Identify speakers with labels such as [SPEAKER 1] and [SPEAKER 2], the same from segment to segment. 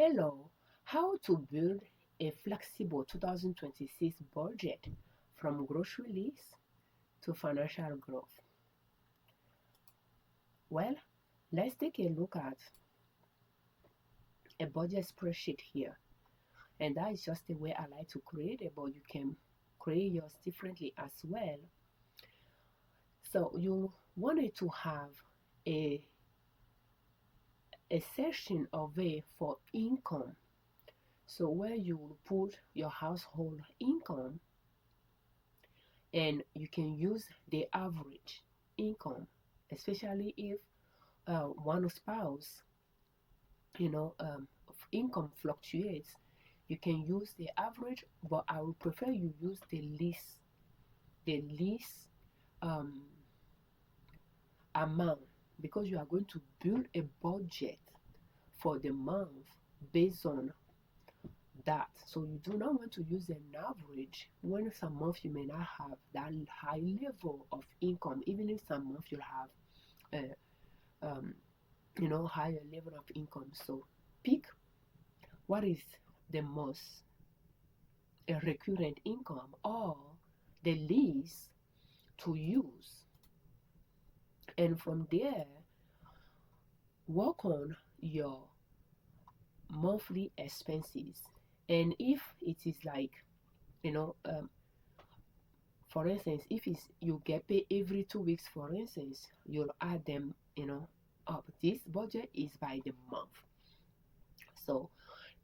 [SPEAKER 1] Hello, how to build a flexible 2026 budget from groceries to financial growth. Well, let's take a look at a budget spreadsheet here. And that is just the way I like to create it, but you can create yours differently as well. So you wanted to have a, a section of it for income. So where you will put your household income and you can use the average income, especially if one spouse of income fluctuates. You can use the average, but I would prefer you use the least um, amount, because you are going to build a budget for the month based on that. So you do not want to use an average when some months you may not have that high level of income, even if some months you'll have um, higher level of income. So pick what is the most recurrent income or the least to use, and from there work on your monthly expenses. And if it is like, you know um, for instance, if it's you get paid every 2 weeks, for instance, you'll add them up. This budget is by the month. So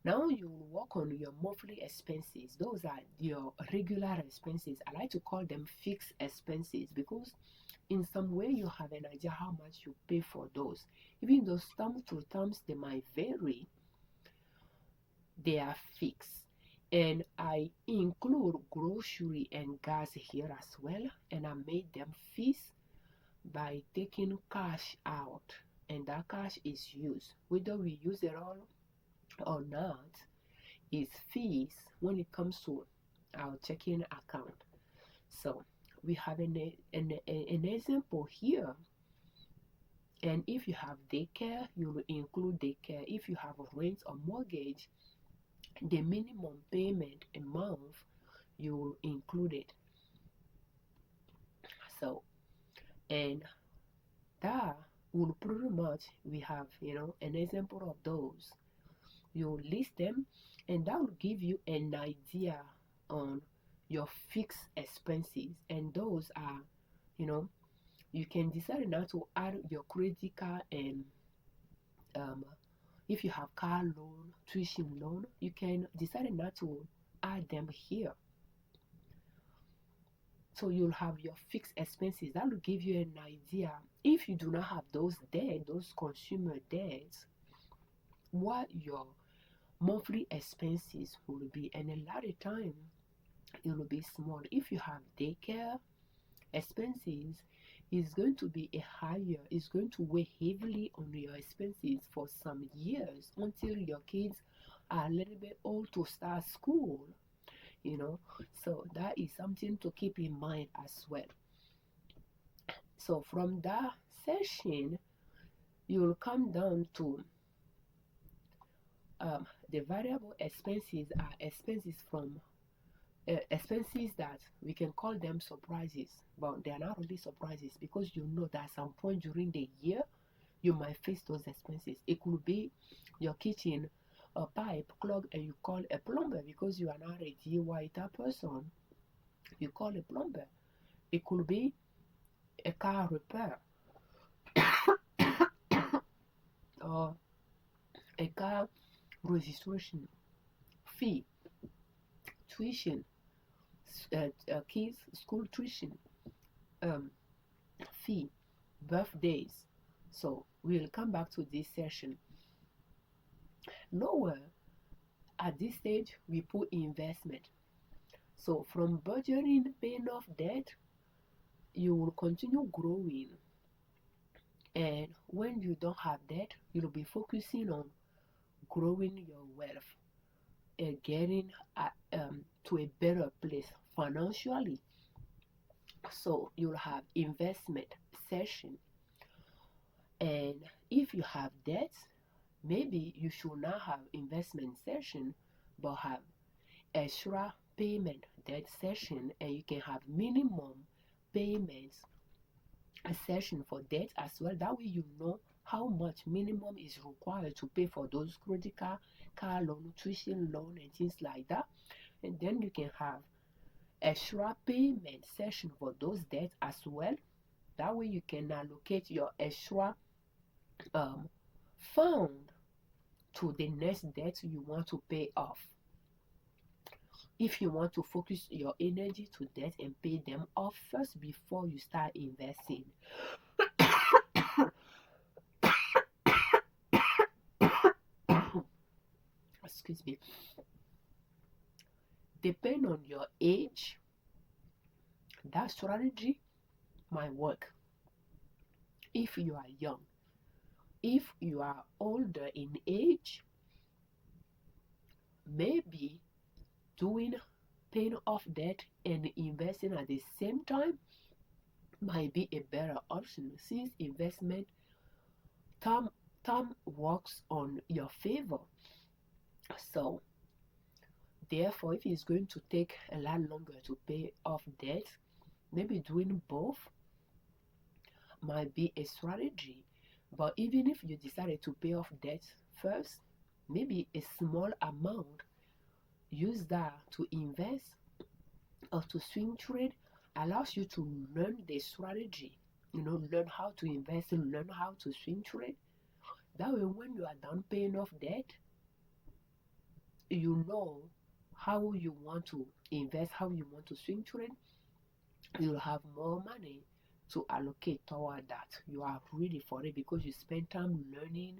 [SPEAKER 1] now you work on your monthly expenses. Those are your regular expenses. I like to call them fixed expenses because in some way you have an idea how much you pay for those. Even though term to terms they might vary, they are fixed. And I include grocery and gas here as well, and I made them fixed by taking cash out, and that cash is used. Whether we use it all or not is fees when it comes to our checking account. So we have an example here. And if you have daycare, you will include daycare. If you have a rent or mortgage, the minimum payment a month, you will include it. So, and that will pretty much, we have an example of those. You list them, and that will give you an idea on your fixed expenses. And those are, you know you can decide now to add your credit card, and um, if you have car loan, tuition loan, you can decide not to add them here. So you'll have your fixed expenses. That will give you an idea. If you do not have those debt, those consumer debts, what your monthly expenses will be. And a lot of time it will be small. If you have daycare expenses, is going to be a higher, is going to weigh heavily on your expenses for some years until your kids are a little bit old to start school, so that is something to keep in mind as well. So from that session, you will come down to the variable expenses are expenses from expenses that we can call them surprises, but they are not really surprises, because that at some point during the year you might face those expenses. It could be your kitchen pipe clogged and you call a plumber because you are not a DIY person. You call a plumber. It could be a car repair or a car registration fee, tuition, kids school tuition um, fee, birthdays. So we'll come back to this session. Lower at this stage we put investment. So from budgeting, paying off debt, you will continue growing. And when you don't have debt, you'll be focusing on growing your wealth and getting to a better place financially. So you'll have investment session. And if you have debt, Maybe you should not have investment session, but have extra payment debt session, and you can have minimum payments a session for debt as well. That way you know how much minimum is required to pay for those credit card, car loan, tuition loan, and things like that. And then you can have extra payment session for those debts as well. That way you can allocate your extra um, fund to the next debt you want to pay off. If you want to focus your energy to debt and pay them off first before you start investing. Excuse me. Depend on your age, that strategy might work. If you are young, if you are older in age, maybe doing paying off debt and investing at the same time might be a better option, since investment time works on your favor. So therefore, if it's going to take a lot longer to pay off debt, maybe doing both might be a strategy. But even if you decided to pay off debt first, maybe a small amount, use that to invest or to swing trade, allows you to learn the strategy, learn how to invest and learn how to swing trade. That way, when you are done paying off debt, you know how you want to invest, how you want to swing trade. You'll have more money to allocate toward that. You are ready for it because you spend time learning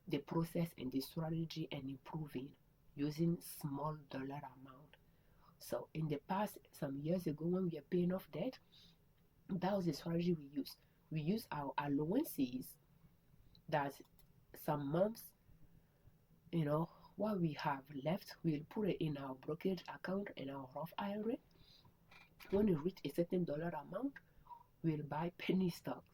[SPEAKER 1] the process and the strategy and improving using small dollar amount. So in the past, some years ago, when we were paying off debt, that was the strategy we used. We used our allowances, that some months, what we have left, we'll put it in our brokerage account and our Roth IRA. When we reach a certain dollar amount, we'll buy penny stocks.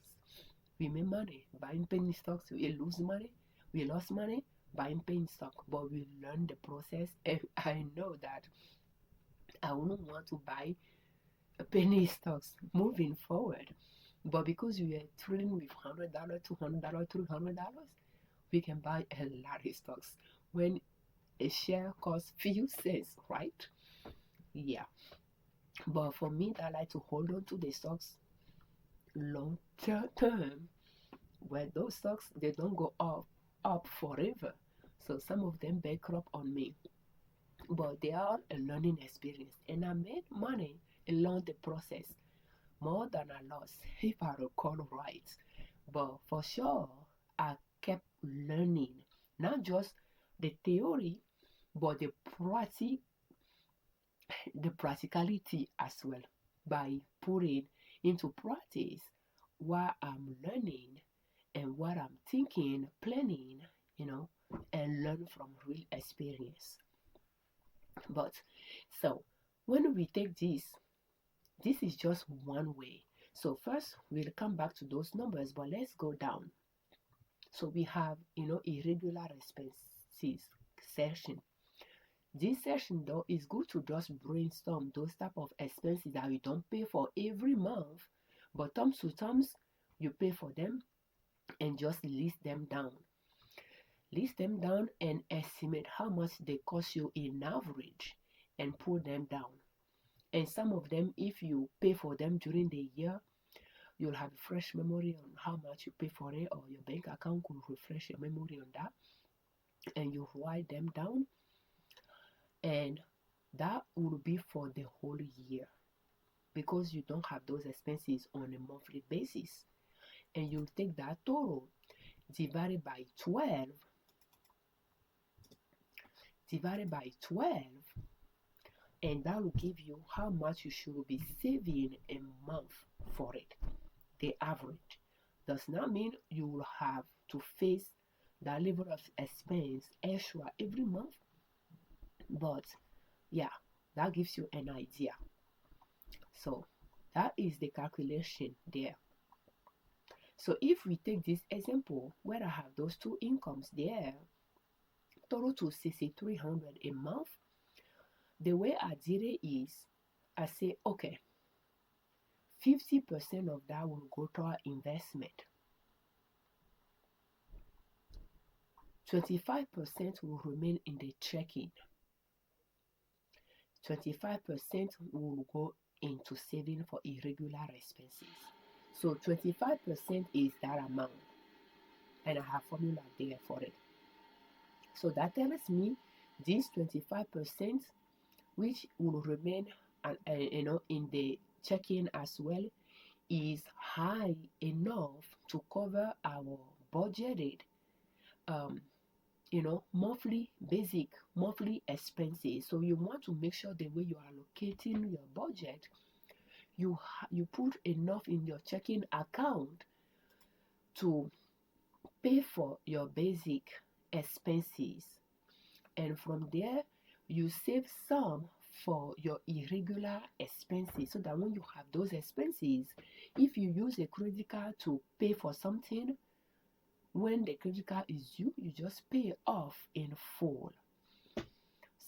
[SPEAKER 1] We make money buying penny stocks. We lose money. We lost money buying penny stock. But we learn the process, and I know that I wouldn't want to buy penny stocks moving forward. But because we are trading with $100, $200, $300, we can buy a lot of stocks when a share costs few cents, right? Yeah. But for me, I like to hold on to the stocks long term, where those stocks, they don't go up forever. So some of them bankrupt on me, but they are a learning experience, and I made money along the process, more than I lost, if I recall right. But for sure, I kept learning, not just the theory, but the practicality as well, by putting into practice what I'm learning and what I'm thinking, planning, and learn from real experience. But so when we take this is just one way. So first we'll come back to those numbers, but let's go down. So we have, irregular expenses section. This session though is good to just brainstorm those type of expenses that you don't pay for every month, but times to times you pay for them, and just list them down. List them down and estimate how much they cost you in average, and put them down. And some of them, if you pay for them during the year, you'll have a fresh memory on how much you pay for it, or your bank account could refresh your memory on that, and you write them down, and that will be for the whole year, because you don't have those expenses on a monthly basis. And you take that total divided by 12, and that will give you how much you should be saving a month for it. The average does not mean you will have to face that level of expense extra every month, but yeah, that gives you an idea. So that is the calculation there. So if we take this example where I have those two incomes there, total to 6,300 a month, the way I did it is I say, okay, 50% of that will go to our investment. 25% will remain in the checking. 25% will go into saving for irregular expenses. So 25% is that amount, and I have formula there for it. So that tells me this 25%, which will remain, in the checking as well, is high enough to cover our budgeted, um, basic monthly expenses. So you want to make sure the way you are allocating your budget, you put enough in your checking account to pay for your basic expenses, and from there you save some for your irregular expenses, so that when you have those expenses, if you use a credit card to pay for something, when the credit card is due, you just pay off in full.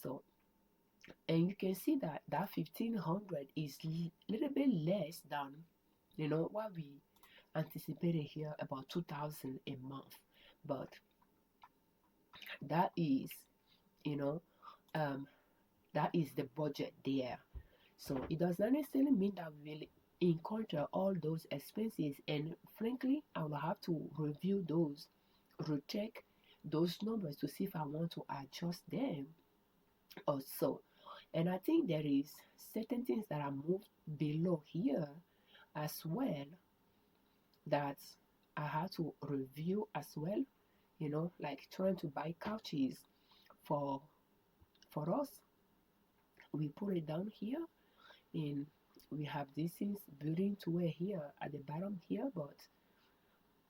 [SPEAKER 1] So, and you can see that 1,500 is little bit less than what we anticipated here, about 2,000 a month. But that is you know um that is the budget there. So it does not necessarily mean that we will encounter all those expenses, and frankly I will have to review those, recheck those numbers to see if I want to adjust them also. And I think there is certain things that are moved below here as well that I have to review as well, like trying to buy couches for us. We put it down here, and we have these things building to where here at the bottom here, but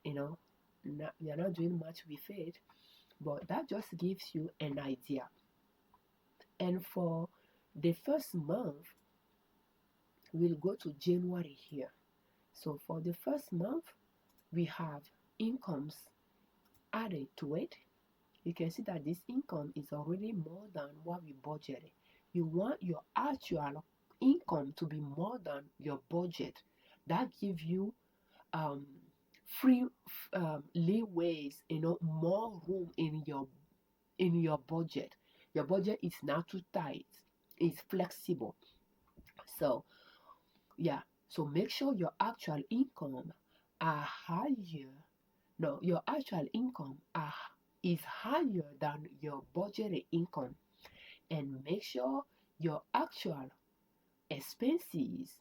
[SPEAKER 1] you know we are not doing much with it, but that just gives you an idea. And for the first month, we'll go to January here. So for the first month, we have incomes added to it. You can see that this income is already more than what we budgeted. You want your actual income to be more than your budget. That gives you free leeways, more room in your budget. Your budget is not too tight, it's flexible. So yeah, so make sure your actual income are higher. No, your actual income is higher than your budgeted income, and make sure your actual expenses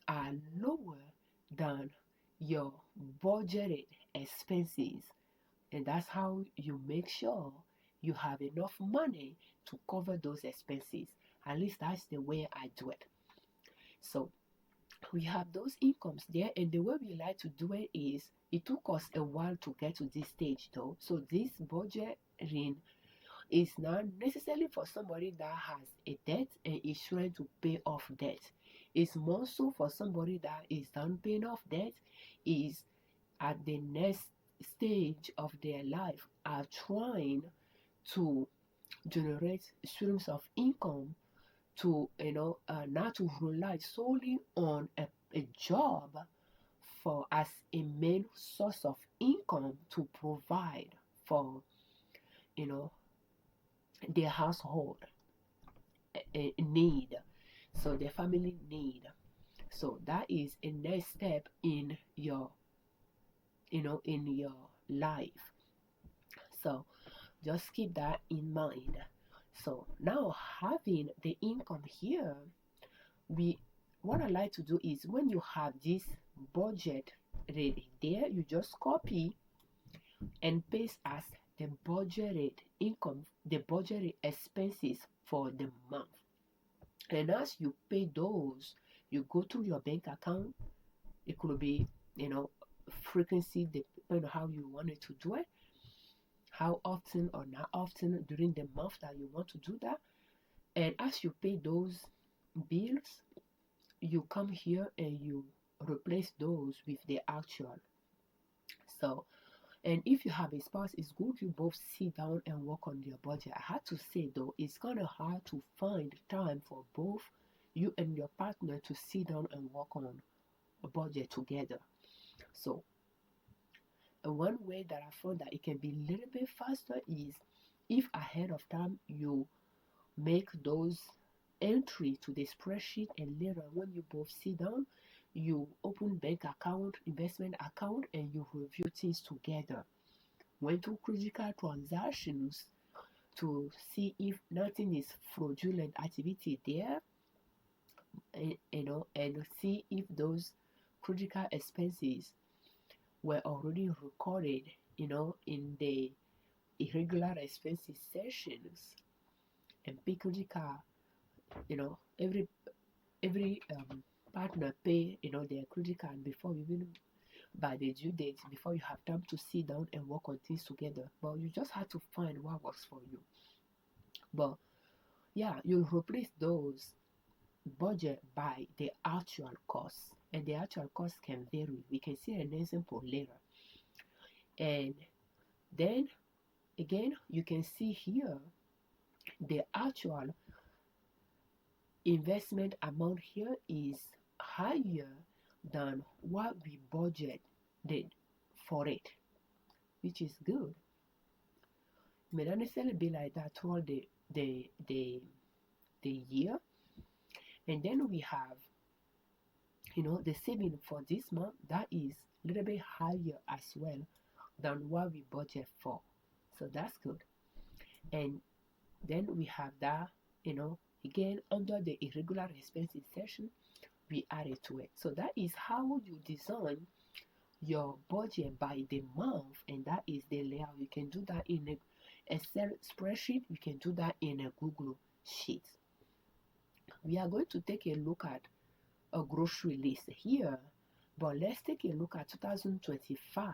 [SPEAKER 1] are lower than your budgeted expenses. And that's how you make sure you have enough money to cover those expenses. At least that's the way I do it. So we have those incomes there, and the way we like to do it is, it took us a while to get to this stage though. So this budgeting is not necessarily for somebody that has a debt and is trying to pay off debt. It's more so for somebody that is done paying off debt, is at the next stage of their life, are trying to generate streams of income, to not to rely solely on a job for as a main source of income to provide for you know their household need, so their family need. So that is a next step in your life. So just keep that in mind. So now, having the income here, we what I like to do is, when you have this budget ready there, you just copy and paste as the budgeted income, the budgeted expenses for the month. And as you pay those, you go to your bank account. It could be, frequency, depending on how you wanted to do it, how often or not often during the month that you want to do that. And as you pay those bills, you come here and you replace those with the actual. So, and if you have a spouse, it's good you both sit down and work on your budget. I had to say though, it's kind of hard to find time for both you and your partner to sit down and work on a budget together. So, one way that I found that it can be a little bit faster is if ahead of time you make those entry to the spreadsheet, and later when you both sit down, you open bank account, investment account, and you review things together. Went to critical transactions to see if nothing is fraudulent activity there, and see if those critical expenses were already recorded, in the irregular expenses sessions, and pick critical, every partner pay, their credit card before you even by the due date, before you have time to sit down and work on things together. But you just have to find what works for you. But yeah, you'll replace those budget by the actual cost, and the actual cost can vary. We can see an example later. And then again, you can see here the actual investment amount here is higher than what we budgeted for it, which is good. It may not necessarily be like that throughout the year. And then we have, the saving for this month that is a little bit higher as well than what we budget for. So that's good. And then we have that, again under the irregular expenses section, we added to it. So that is how you design your budget by the month, and that is the layout. You can do that in a Excel spreadsheet, you can do that in a Google sheet. We are going to take a look at a grocery list here, but let's take a look at 2025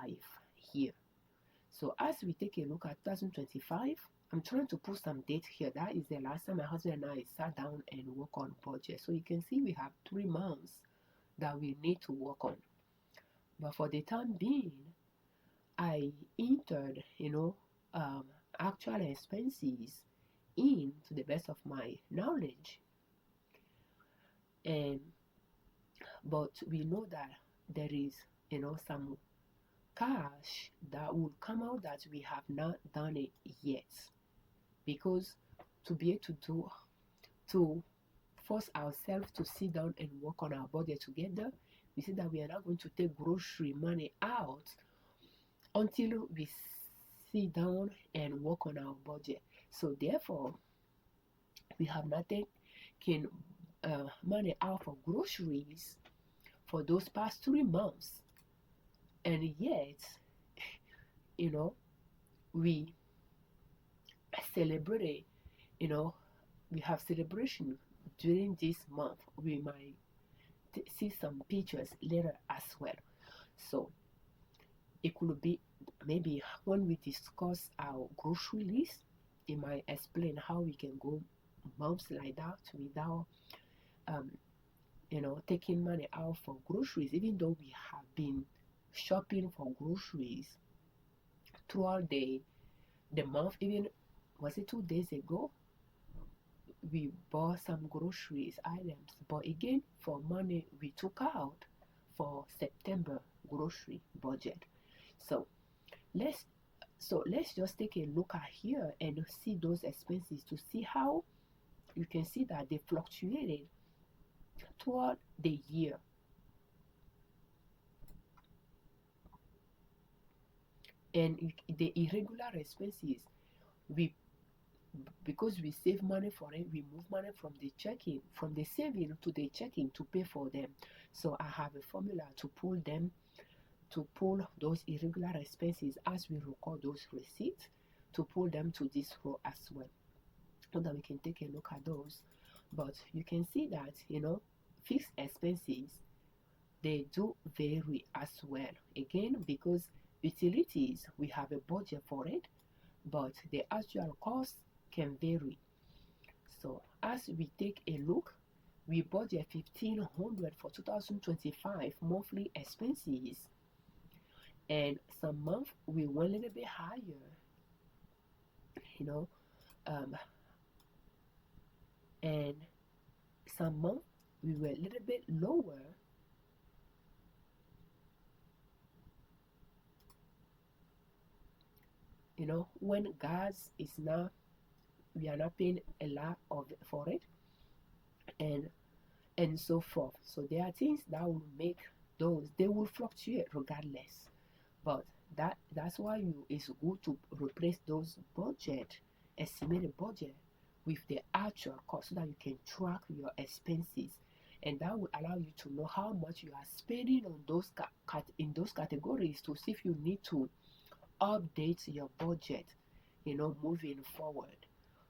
[SPEAKER 1] here. So as we take a look at 2025, I'm trying to put some dates here. That is the last time my husband and I sat down and work on budget. So you can see we have 3 months that we need to work on. But for the time being, I entered, actual expenses in to the best of my knowledge. And but we know that there is, some cash that will come out that we have not done it yet. Because to be able to force ourselves to sit down and work on our budget together, we say that we are not going to take grocery money out until we sit down and work on our budget. So therefore, we have not taken money out for groceries for those past 3 months, and yet, we celebrate, we have celebration during this month. We might see some pictures later as well. So it could be maybe when we discuss our grocery list, it might explain how we can go months like that without taking money out for groceries, even though we have been shopping for groceries throughout the month. Even was it 2 days ago we bought some groceries items, but again for money we took out for September grocery budget. So let's just take a look at here and see those expenses to see how you can see that they fluctuated throughout the year. And the irregular expenses, we because we save money for it, we move money from the saving to the checking to pay for them. So I have a formula to pull those irregular expenses as we record those receipts, to pull them to this row as well, so that we can take a look at those. But you can see that fixed expenses, they do vary as well, again because utilities, we have a budget for it, but the actual cost can vary. So as we take a look, we budget 1,500 for 2025 monthly expenses, And some month we went a little bit higher, you know, um, and some month we were a little bit lower. When gas is not, we are not paying a lot of for it, and so forth. So there are things that will make those, they will fluctuate regardless. But that's why it's good to replace those estimated budget with the actual cost so that you can track your expenses, and that will allow you to know how much you are spending on those in those categories, to see if you need to update your budget, moving forward.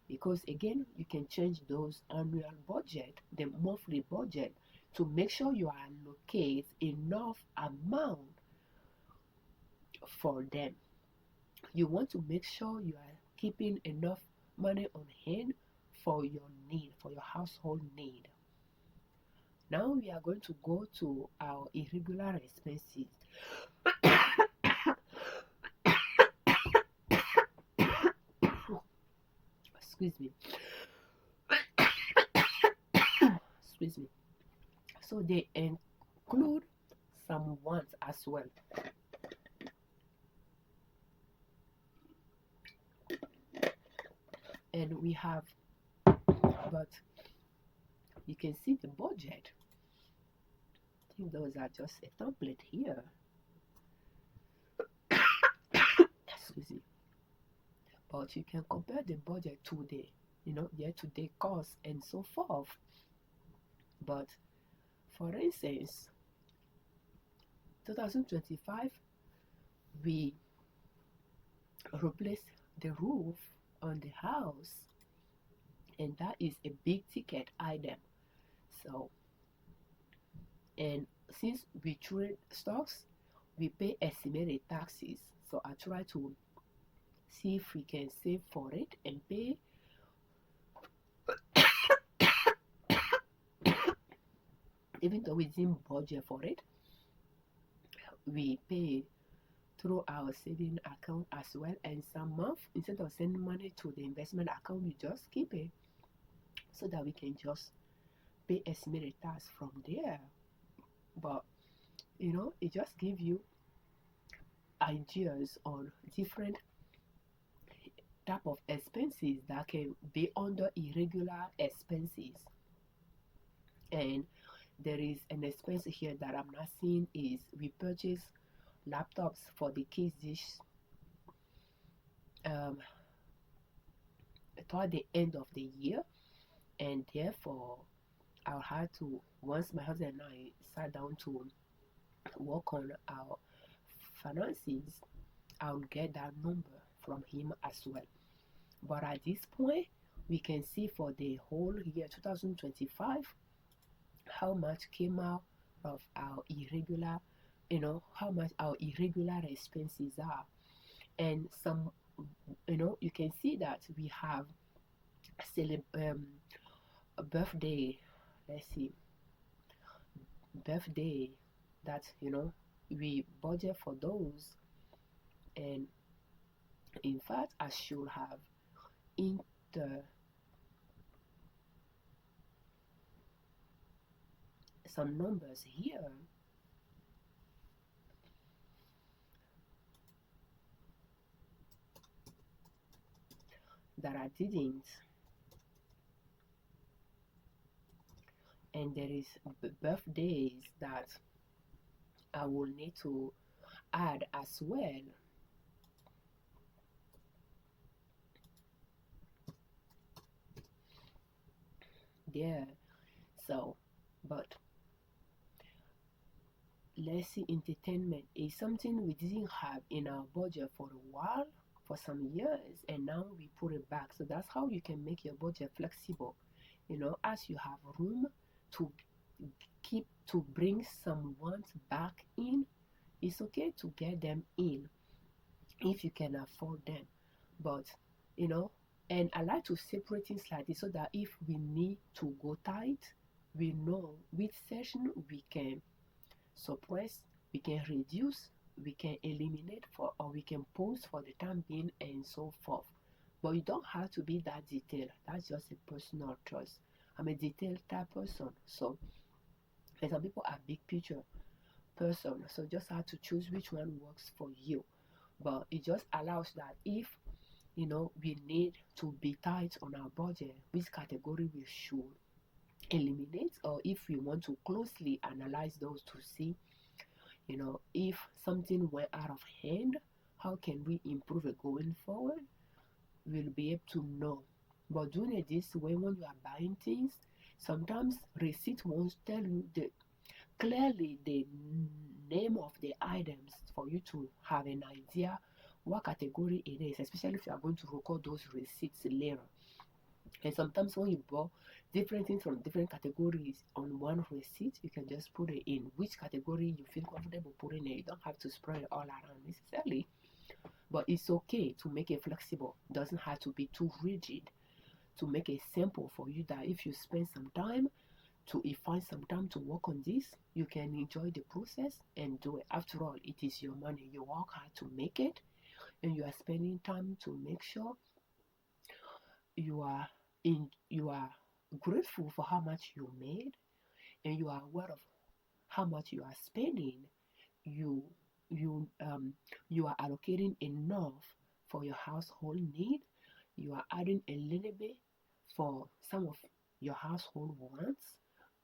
[SPEAKER 1] Because again, you can change those annual budget, the monthly budget, to make sure you allocate enough amount for them. You want to make sure you are keeping enough money on hand for your need, for your household need. Now we are going to go to our irregular expenses. Excuse me. Excuse me. So they include some wants as well. And we have, but you can see the budget. I think those are just a template here. Excuse me. But you can compare the budget to the, year-to-date cost and so forth. But for instance, 2025, we replaced the roof on the house, and that is a big ticket item. So, and since we trade stocks, we pay estimated taxes. So I try to see if we can save for it and pay. Even though we didn't budget for it, we pay through our saving account as well. And some month, instead of sending money to the investment account, we just keep it so that we can just pay estimated tax from there. But it just gives you ideas on different type of expenses that can be under irregular expenses. And there is an expense here that I'm not seeing, is we purchase laptops for the kids this toward the end of the year, and therefore I'll have to, once my husband and I sat down to work on our finances, I'll get that number from him as well. But at this point, we can see for the whole year 2025 how much came out of our irregular, how much our irregular expenses are. And some, you can see that we have a birthday, let's see, birthday, that we budget for those. And in fact, I should have in the some numbers here that I didn't. And there is birthdays that I will need to add as well. There. So, but let's see, entertainment is something we didn't have in our budget for a while, for some years, and now we put it back. So that's how you can make your budget flexible. As you have room to bring someone back in, it's okay to get them in if you can afford them. But and I like to separate things like this so that if we need to go tight, we know which session we can suppress, we can reduce, we can eliminate for, or we can post for the time being and so forth. But you don't have to be that detailed. That's just a personal choice. I'm a detailed type person, so, and some people are big picture person, so just have to choose which one works for you. But it just allows that if we need to be tight on our budget, which category we should eliminate, or if we want to closely analyze those to see, if something went out of hand, how can we improve it going forward? We'll be able to know. But doing it this way, when you are buying things, sometimes receipt won't tell you clearly the name of the items for you to have an idea what category it is, especially if you are going to record those receipts later. And sometimes when you buy different things from different categories on one receipt, you can just put it in which category you feel comfortable putting it. You don't have to spread it all around necessarily. But it's okay to make it flexible. It doesn't have to be too rigid. To make it simple for you, that if you spend some time find some time to work on this, you can enjoy the process and do it. After all, it is your money. You work hard to make it, and you are spending time to make sure you are grateful for how much you made, and you are aware of how much you are spending. You you um you are allocating enough for your household need. You are adding a little bit for some of your household wants,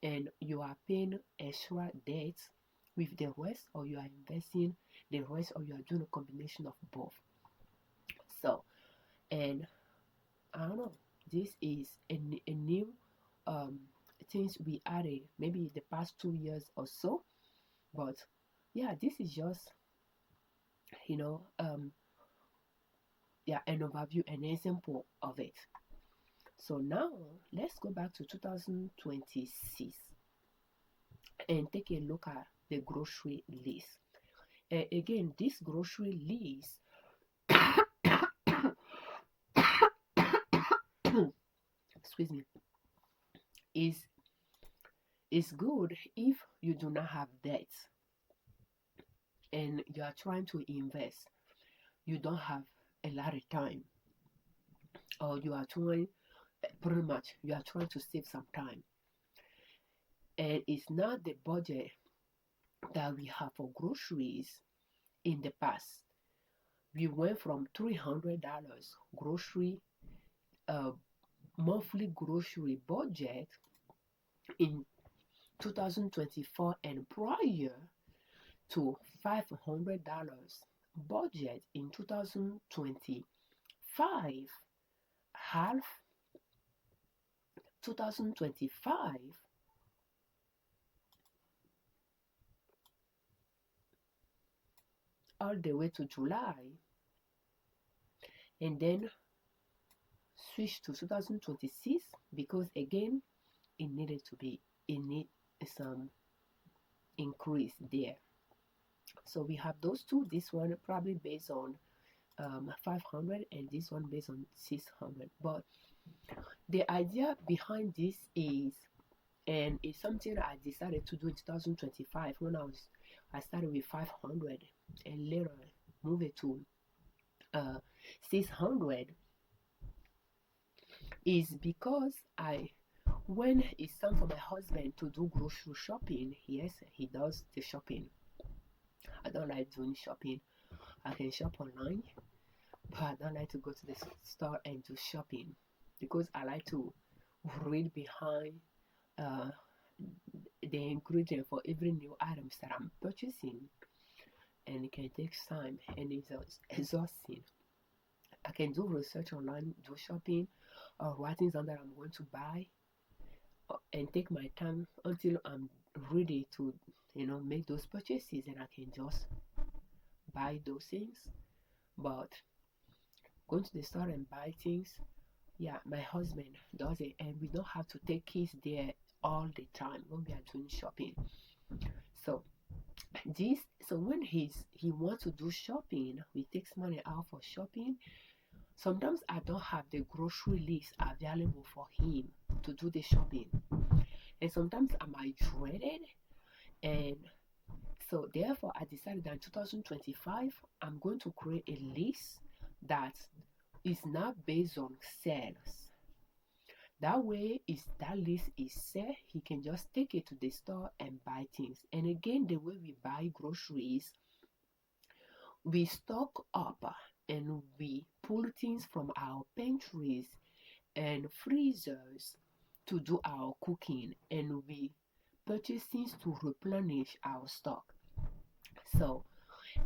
[SPEAKER 1] and you are paying extra debts with the rest, or you are investing the rest, or you are doing a combination of both. So, and I don't know, this is a new um things we added maybe the past 2 years or so. But yeah, this is just you know um yeah, an overview, an example of it. So now let's go back to 2026 and take a look at the grocery list. And again, this grocery list excuse me, is good if you do not have debt and you are trying to invest. You don't have a lot of time, or you are trying, pretty much you are trying to save some time, and it's not the budget that we have for groceries. In the past, we went from $300 grocery uh, monthly grocery budget in 2024 and prior to $500 budget in 2025. Half 2025 all the way to July, and then switch to 2026 because again it need some increase there. So we have those two. This one probably based on 500, and this one based on 600. But the idea behind this is, and it's something I decided to do in 2025 when I started with 500 and later move it to 600, is because when it's time for my husband to do grocery shopping, yes, he does the shopping. I don't like doing shopping. I can shop online, but I don't like to go to the store and do shopping because I like to read behind uh, the ingredient for every new items that I'm purchasing, and it can take time and it's exhausting. I can do research online, do shopping, or writing down that I'm going to buy, and take my time until I'm ready to, make those purchases, and I can just buy those things. But going to the store and buy things, yeah, my husband does it, and we don't have to take kids there all the time when we are doing shopping. So so when he wants to do shopping, he takes money out for shopping. Sometimes I don't have the grocery list available for him to do the shopping, and sometimes I might dread it, and So therefore, I decided that in 2025, I'm going to create a list that is not based on sales. That way, if that list is set, he can just take it to the store and buy things. And again, the way we buy groceries, we stock up and we pull things from our pantries and freezers to do our cooking, and we purchase things to replenish our stock. So,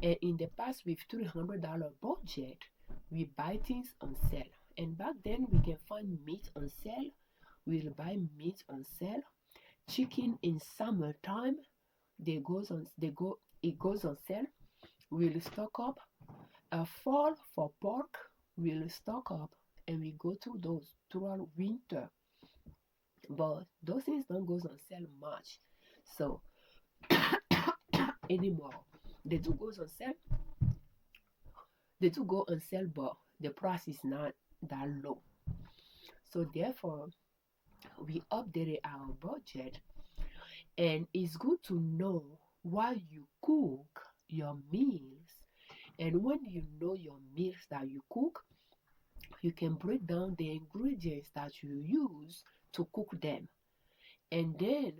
[SPEAKER 1] in the past, with $300 budget, we buy things on sale. And back then, we can find meat on sale. We'll buy meat on sale. Chicken in summertime, it goes on sale. We'll stock up. A fall for pork, we'll stock up, and we go through those throughout winter. But those things don't go on sale much, so anymore. They do goes on sale. They do go on sale, but the price is not that low. So therefore, we updated our budget, and it's good to know while you cook your meals. And when you know your meals that you cook, you can break down the ingredients that you use to cook them. And then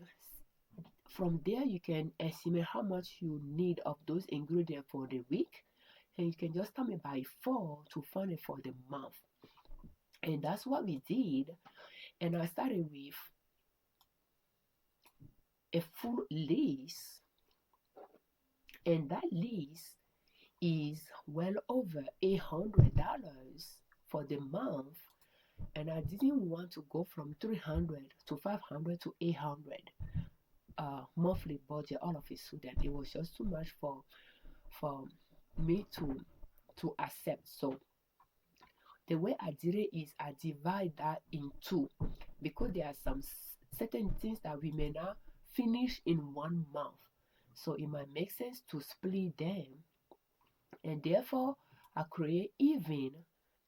[SPEAKER 1] from there, you can estimate how much you need of those ingredients for the week. And you can just tell me by 4 to find it for the month. And that's what we did. And I started with a full list. And that list is well over $800 for the month. And I didn't want to go from 300 to 500 to 800 monthly budget all of a sudden. It was just too much for me to accept. So the way I did it is I divide that in two, because there are some certain things that we may not finish in 1 month. So it might make sense to split them, and therefore I create even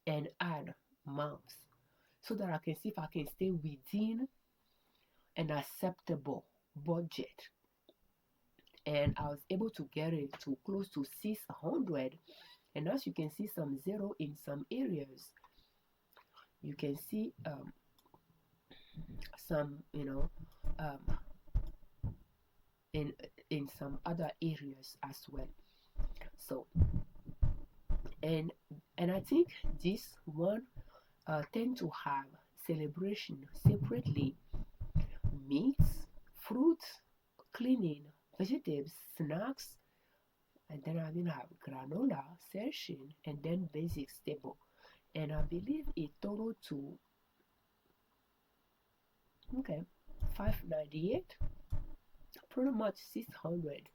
[SPEAKER 1] and add months so that I can see if I can stay within an acceptable budget. And I was able to get it to close to 600. And as you can see, some zero in some areas, you can see some, um, in some other areas as well. So and I think this one tend to have celebration separately: meats, fruits, cleaning, vegetables, snacks, and then I even have granola session, and then basic staple. And I believe it total to okay 598, pretty much 600.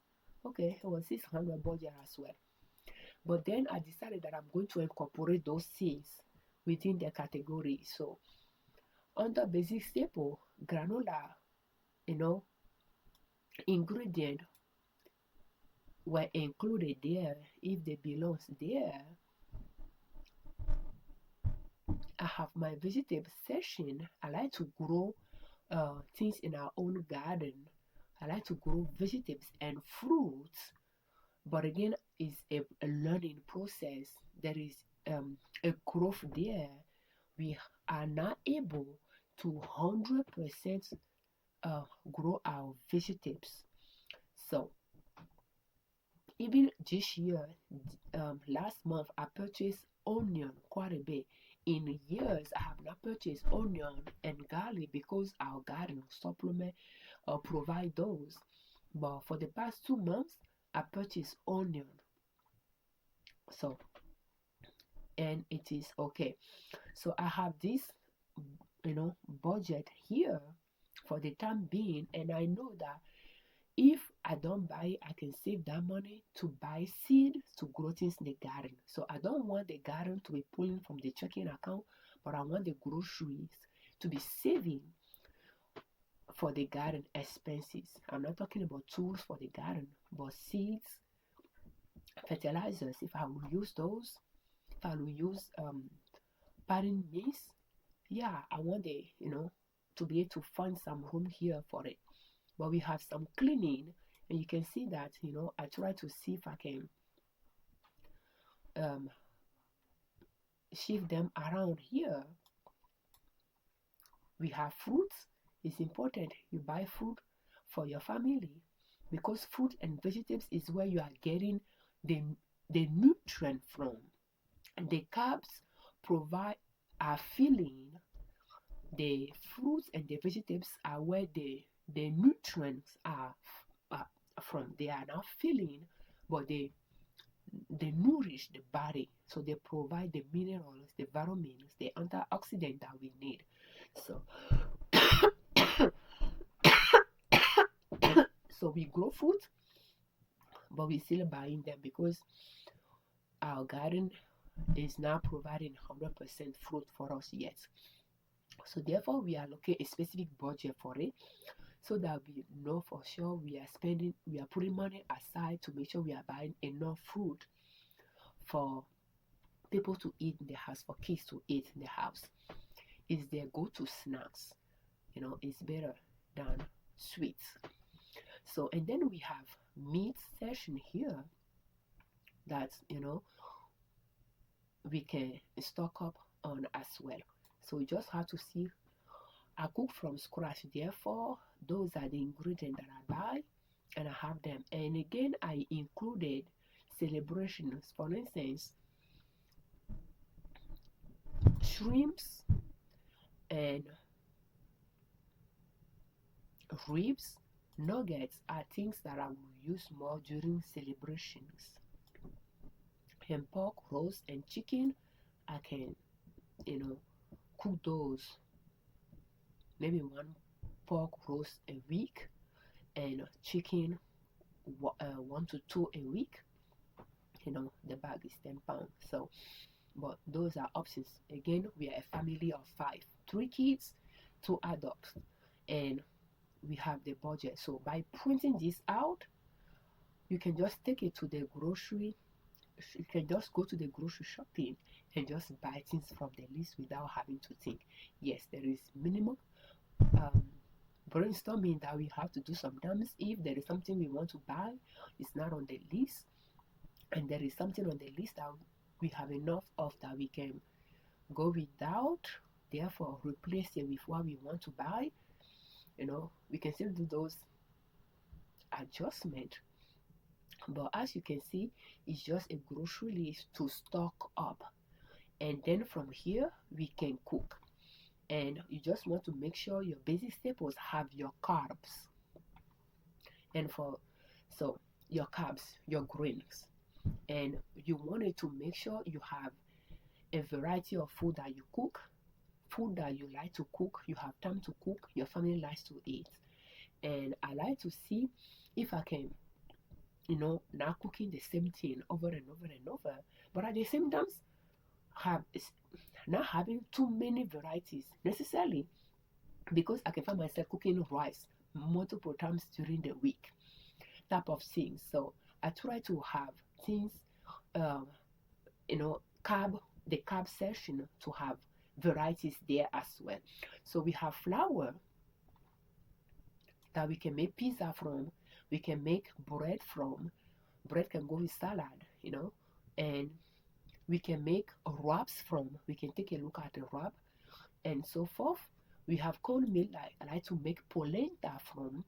[SPEAKER 1] Okay, it was 600 budget as well. But then I decided that I'm going to incorporate those things within the category. So under basic staple, granola, you know, ingredient were included there. If they belongs there, I have my vegetable section. I like to grow things in our own garden. I like to grow vegetables and fruits. But again, it's a learning process. There is a growth there. We are not able to 100% grow our vegetables. So even this year, last month, I purchased onion quite a bit. In years, I have not purchased onion and garlic because our garden supplement or provide those. But for the past 2 months, I purchased onion. So, and it is okay. So I have this, budget here for the time being, and I know that if I don't buy, I can save that money to buy seed to grow things in the garden. So I don't want the garden to be pulling from the checking account, but I want the groceries to be saving for the garden expenses. I'm not talking about tools for the garden, but seeds, fertilizers. If I will use those, if I will use pattern mix, yeah, I want to be able to find some room here for it. But we have some cleaning And you can see that, I try to see if I can um, shift them around here. We have fruits. It's important you buy fruit for your family, because fruit and vegetables is where you are getting the nutrient from. And the carbs provide are filling. The fruits and the vegetables are where the nutrients are from. They are not filling, but they nourish the body. So they provide the minerals, the vitamins, the antioxidant that we need. So so we grow food, but we still buying them because our garden is not providing 100% fruit for us yet. So therefore we allocate a specific budget for it, so that we know for sure we are putting money aside to make sure we are buying enough food for people to eat in the house, for kids to eat in the house. It's their go-to snacks. It's better than sweets. So, and then we have meat section here that we can stock up on as well. So we just have to see. I cook from scratch, therefore those are the ingredients that I buy and I have them. And again, I included celebrations. For instance, shrimps and ribs, nuggets are things that I will use more during celebrations. And pork, roast, and chicken, I can, cook those maybe one pork roast a week, and chicken 1 to 2 a week. The bag is 10 pounds. So, but those are options. Again, we are a family of 5, 3 kids, 2 adults, and we have the budget. So by printing this out, you can just take it to the grocery. You can just go to the grocery shopping and just buy things from the list without having to think. Yes, there is minimum um, brainstorming that we have to do sometimes. If there is something we want to buy, it's not on the list, and there is something on the list that we have enough of that we can go without, therefore replace it with what we want to buy. We can still do those adjustments. But as you can see, it's just a grocery list to stock up, and then from here we can cook. And you just want to make sure your basic staples have your carbs, and so your carbs, your greens, and you wanted to make sure you have a variety of food that you cook, food that you like to cook, you have time to cook, your family likes to eat. And I like to see if I can, not cooking the same thing over and over and over, but at the same time have not having too many varieties necessarily, because I can find myself cooking rice multiple times during the week, type of things. So I try to have things, um, the carb section, to have varieties there as well. So we have flour that we can make pizza from, we can make bread from. Bread can go with salad, and we can make wraps from. We can take a look at the wrap and so forth. We have cornmeal I like to make polenta from.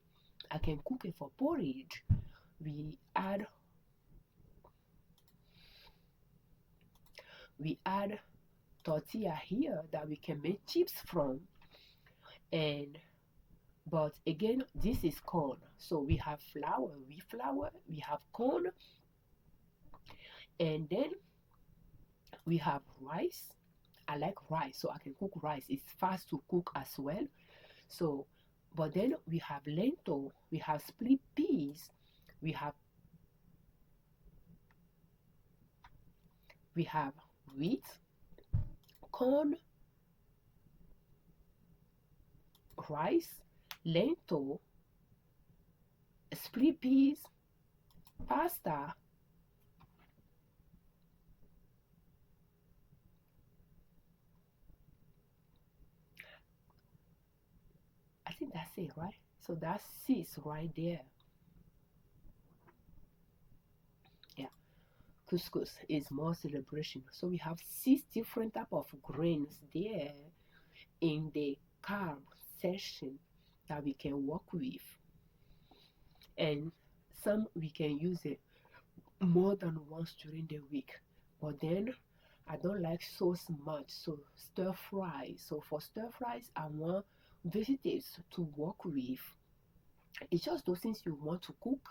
[SPEAKER 1] I can cook it for porridge. We add tortilla here that we can make chips from. And but again, this is corn. So we have wheat flour, we have corn, and then we have rice. I like rice, so I can cook rice. It's fast to cook as well. So, but then we have lentil, we have split peas, we have wheat, corn, rice, lentil, split peas, pasta. I think that's it, right? So that's 6 right there. couscous is more celebration. So we have 6 different type of grains there in the carb section that we can work with, and some we can use it more than once during the week. But then I don't like sauce much, so stir fry. So for stir fries, I want vegetables to work with. It's just those things you want to cook,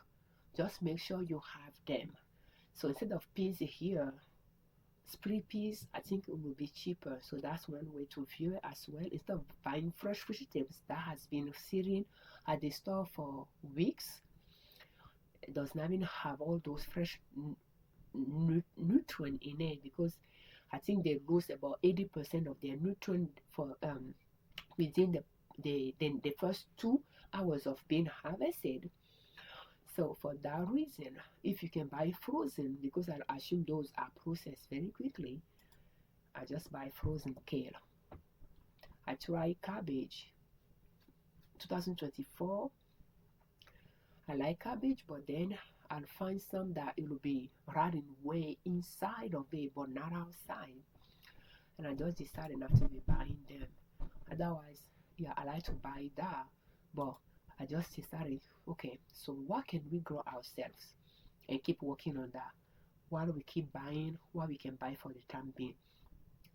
[SPEAKER 1] just make sure you have them. So instead of peas here, split peas, I think it will be cheaper. So that's one way to view it as well. Instead of buying fresh vegetables that has been sitting at the store for weeks, it does not even have all those fresh nutrient in it, because I think they lose about 80% of their nutrient for within the first 2 hours of being harvested. So for that reason, if you can buy frozen, because I assume those are processed very quickly, I just buy frozen kale. I try cabbage. 2024, I like cabbage, but then I'll find some that it will be rotting way inside of it, but not outside. And I just decided not to be buying them. Otherwise, yeah, I like to buy that, but I just decided, okay, so what can we grow ourselves and keep working on that while we keep buying what we can buy for the time being.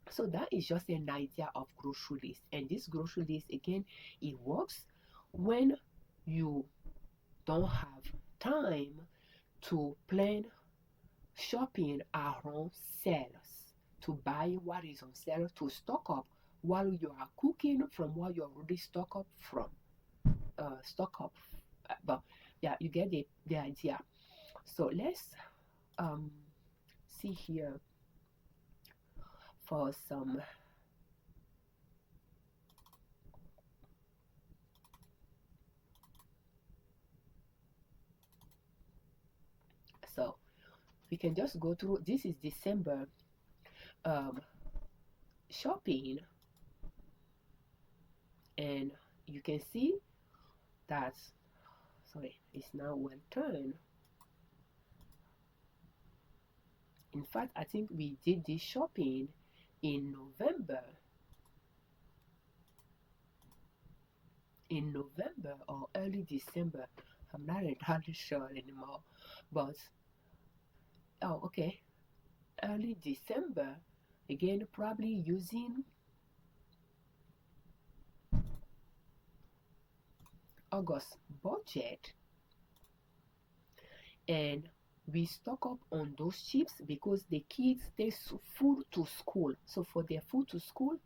[SPEAKER 1] So that is just an idea of grocery list. And this grocery list, again, it works when you don't have time to plan shopping around sales, to buy what is on sale, to stock up while you are cooking from what you already stock up from. But yeah, you get the idea. So let's um see here for some. So we can just go through. This is December um shopping, and you can see that, sorry, it's now one turn. In fact, I think we did this shopping in November or early December. I'm not entirely sure anymore, but oh, okay, early December, again, probably using August budget, and we stock up on those chips because the kids take food to school. So for their food to school,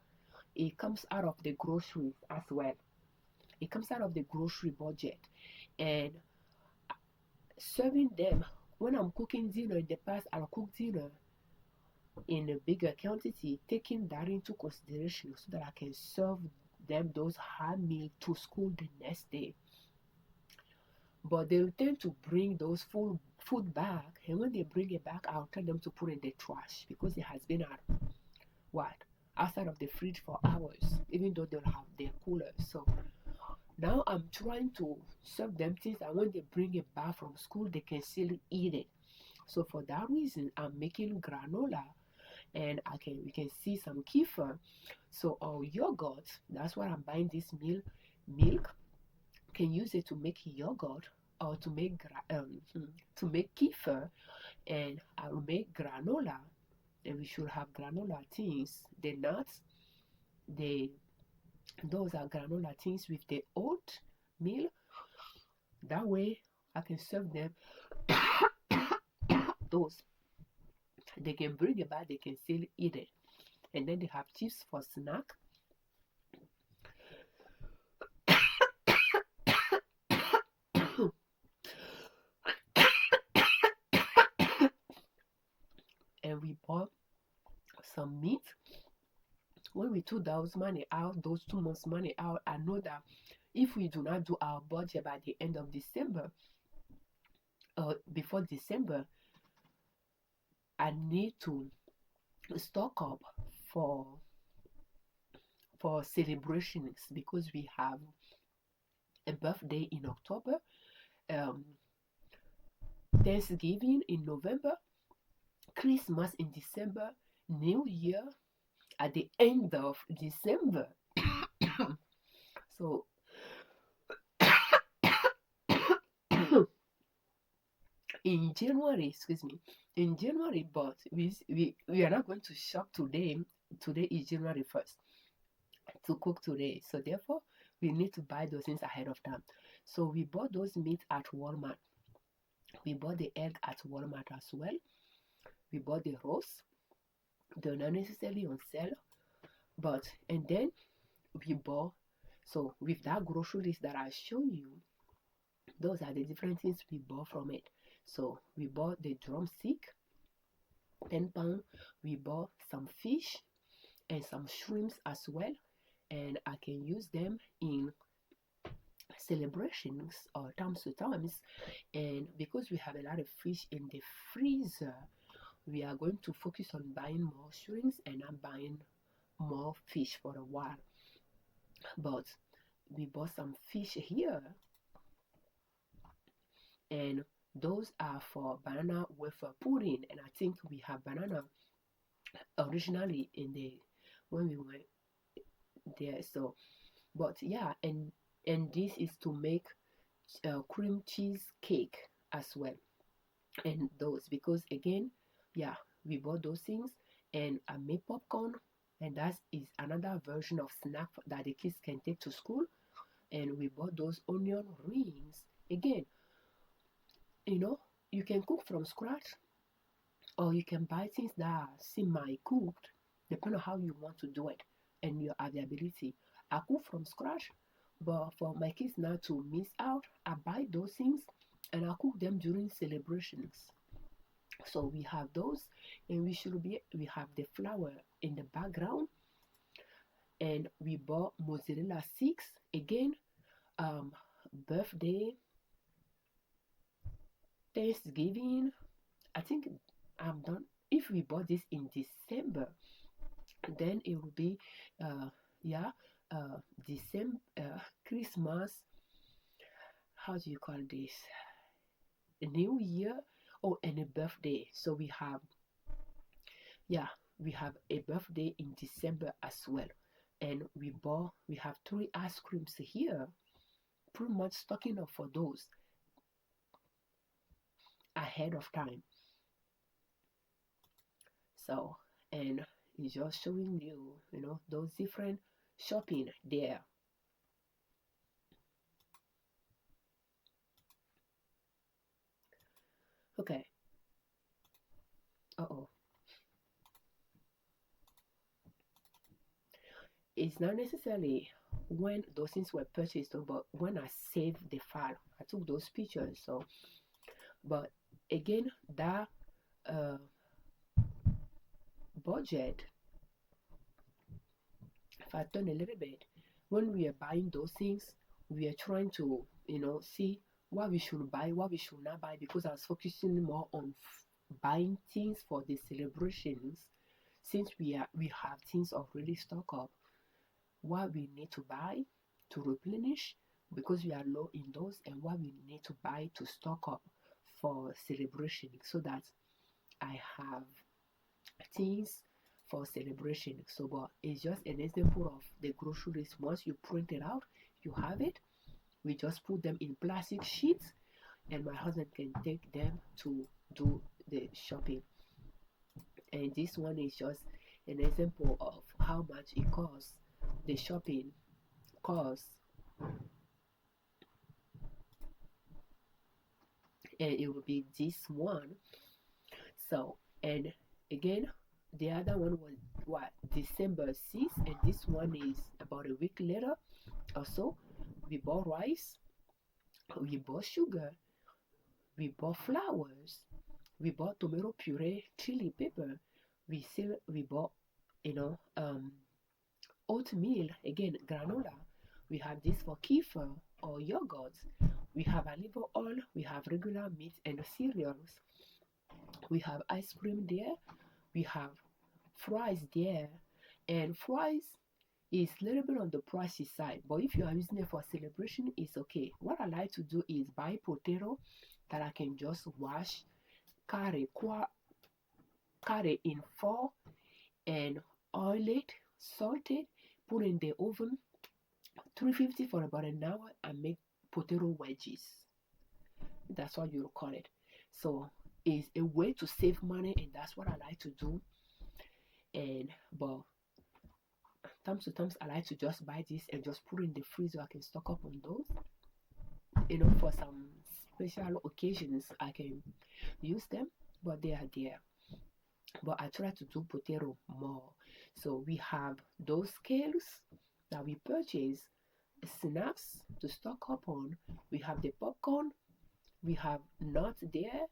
[SPEAKER 1] it comes out of the groceries as well. It comes out of the grocery budget, and serving them, when I'm cooking dinner in the past, I'll cook dinner in a bigger quantity, taking that into consideration so that I can serve them those hard meal to school the next day. But they tend to bring those food back, and when they bring it back, I'll tell them to put in the trash because it has been out, what, outside of the fridge for hours, even though they'll have their cooler. So now I'm trying to serve them things that when they bring it back from school, they can still eat it. So for that reason, I'm making granola, and we can see some kefir. So our yogurt, that's why I'm buying this milk. Can use it to make yogurt or to make kefir, and I will make granola. And we should have granola things. The nuts, the those are granola things with the oat meal. That way I can serve them those. They can bring it back, they can still eat it. And then they have chips for snack. And we bought some meat. When we took those money out, those 2 months money out, I know that if we do not do our budget by the end of December, before December, I need to stock up for celebrations, because we have a birthday in October, um, Thanksgiving in November, Christmas in December, New Year at the end of December. So in January, excuse me, in January, but we are not going to shop today. Today is January 1st to cook today. So therefore, we need to buy those things ahead of time. So we bought those meat at Walmart. We bought the egg at Walmart as well. We bought the roast. They're not necessarily on sale, but and then we bought. So with that grocery list that I show you, those are the different things we bought from it. So we bought the drumstick, 10 pound. We bought some fish and some shrimps as well, and I can use them in celebrations or times to times. And because we have a lot of fish in the freezer, we are going to focus on buying more shrimps and not buying more fish for a while. But we bought some fish here, and those are for banana wafer pudding. And I think we have banana originally in the when we went there. So, but yeah, and this is to make cream cheese cake as well. And those because again, yeah, we bought those things, and I made popcorn, and that is another version of snack that the kids can take to school. And we bought those onion rings again. You know, you can cook from scratch, or you can buy things that are semi-cooked, depending on how you want to do it and your availability. I cook from scratch, but for my kids not to miss out, I buy those things and I cook them during celebrations. So we have those, and we have the flour in the background, and we bought mozzarella sticks again. Birthday, Thanksgiving. I think I'm done. If we bought this in December, then it will be yeah, December, Christmas. How do you call this? A New Year, oh, and a birthday. So we have, yeah, we have a birthday in December as well. And we have 3 ice creams here, pretty much stocking up for those ahead of time. So, and it's just showing you, those different shopping there. Okay. Uh-oh. It's not necessarily when those things were purchased, but when I saved the file, I took those pictures. So, but again, that uh, budget, if I turn a little bit, when we are buying those things, we are trying to, see what we should buy, what we should not buy, because I was focusing more on buying things for the celebrations. Since we have things already stocked up, what we need to buy to replenish because we are low in those, and what we need to buy to stock up for celebration, so that I have things for celebration. So but it's just an example of the groceries. Once you print it out, you have it. We just put them in plastic sheets, and my husband can take them to do the shopping. And this one is just an example of how much it costs, the shopping costs. And it will be this one. So, and again, the other one was what, December 6th, and this one is about a week later or so. We bought rice, we bought sugar, we bought flowers, we bought tomato puree, chili pepper, we bought, you know, oatmeal, again, granola. We have this for kefir or yogurt. We have olive oil, we have regular meat and cereals. We have ice cream there, we have fries there, and fries is a little bit on the pricey side, but if you are using it for celebration, it's okay. What I like to do is buy potato that I can just wash, carry, cut it in four and oil it, salt it, put in the oven 350 for about an hour, and make potato wedges. That's what you call it. So it's a way to save money, and that's what I like to do. And but times to times I like to just buy this and just put in the freezer. I can stock up on those. For some special occasions I can use them, but they are there. But I try to do potato more. So we have those scales that we purchase, snacks to stock up on. We have the popcorn, we have nuts there,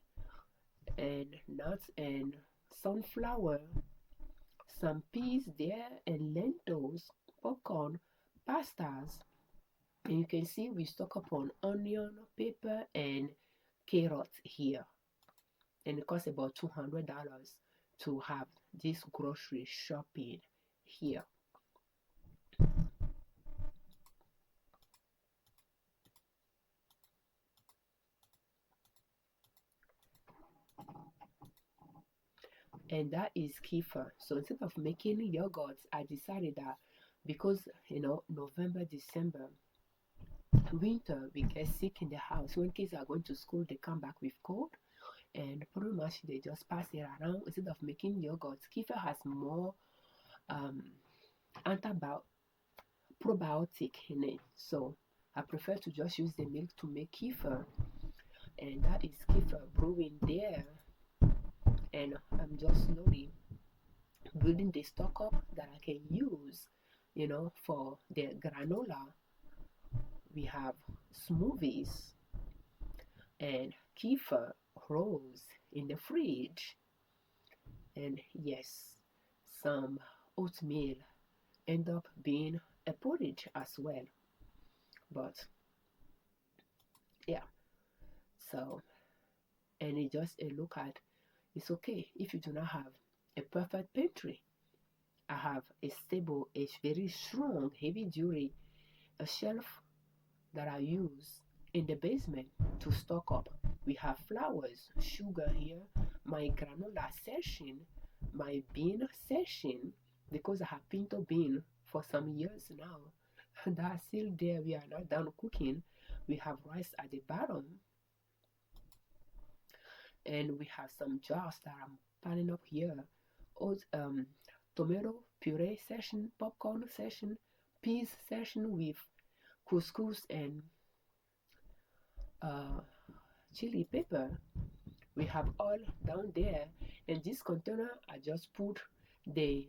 [SPEAKER 1] and nuts and sunflower, some peas there, and lentils, popcorn, pastas. And you can see we stock up on onion, pepper, and carrots here. And it costs about $200 to have this grocery shopping here. And that is kefir. So instead of making yogurts, I decided that because November, December, winter, we get sick in the house. When kids are going to school, they come back with cold, and pretty much they just pass it around. Instead of making yogurts, kefir has more um, antibiotic probiotic in it. So I prefer to just use the milk to make kefir, and that is kefir brewing there. And I'm just slowly building the stock up that I can use, for the granola. We have smoothies and kefir rolls in the fridge, and yes, some oatmeal end up being a porridge as well. But yeah, so, and it just a look at, it's okay if you do not have a perfect pantry. I have a stable, a very strong, heavy duty, a shelf that I use in the basement to stock up. We have flours, sugar here, my granola section, my bean section, because I have pinto bean for some years now. That's still there. We are not done cooking. We have rice at the bottom, and we have some jars that I'm piling up here. Tomato puree session, popcorn session, peas session with couscous and uh, chili pepper. We have all down there, and this container I just put the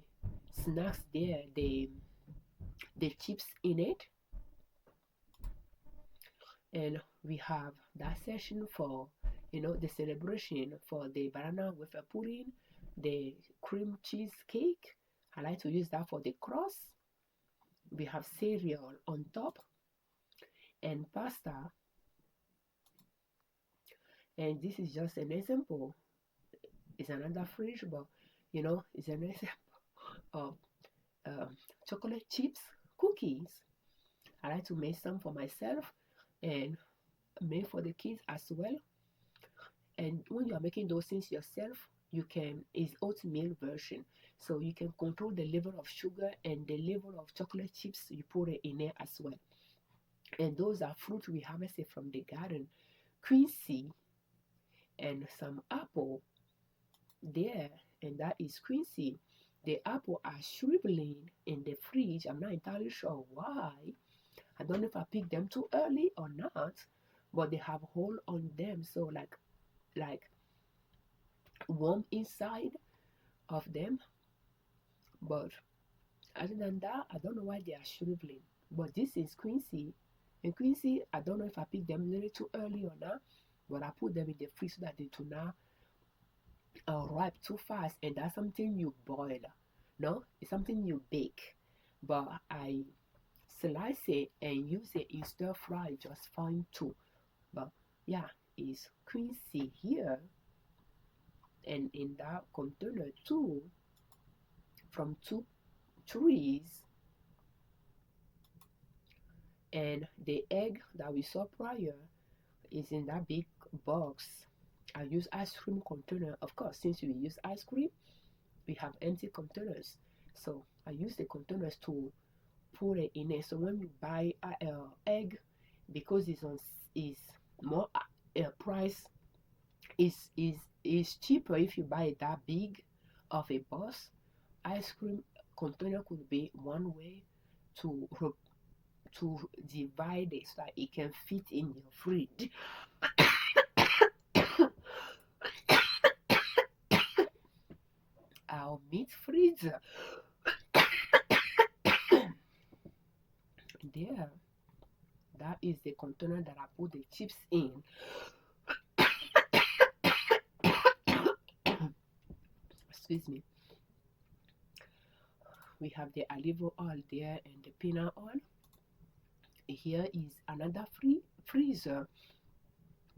[SPEAKER 1] snacks there, the chips in it, and we have that session for the celebration for the banana with a pudding, the cream cheese cake. I like to use that for the cross. We have cereal on top and pasta, and this is just an example. It's another fridge, but it's an example of chocolate chips cookies. I like to make some for myself and make for the kids as well. And when you are making those things yourself, you can, is oatmeal version, so you can control the level of sugar and the level of chocolate chips you put it in there as well. And those are fruits we harvested from the garden, quincy and some apple there, and that is quincy. The apple are shriveling in the fridge. I'm not entirely sure why. I don't know if I picked them too early or not, but they have hole on them, so like warm inside of them. But other than that, I don't know why they are shriveling. But this is quincy, and quincy, I don't know if I picked them a little too early or not, but I put them in the fridge so that they do not ripe too fast. And that's something you boil, no, it's something you bake. But I slice it and use it in stir fry just fine too. But yeah, it's quincy here, and in that container too, from two trees. And the egg that we saw prior is in that big box. I use ice cream container. Of course, since we use ice cream, we have empty containers. So I use the containers to put it in it. So when you buy egg, because it's on is more price is cheaper if you buy it that big of a box. Ice cream container could be one way to divide it so that it can fit in your fridge. Our meat freezer there, that is the container that I put the chips in. Excuse me. We have the olive oil there and the peanut oil. Here is another freezer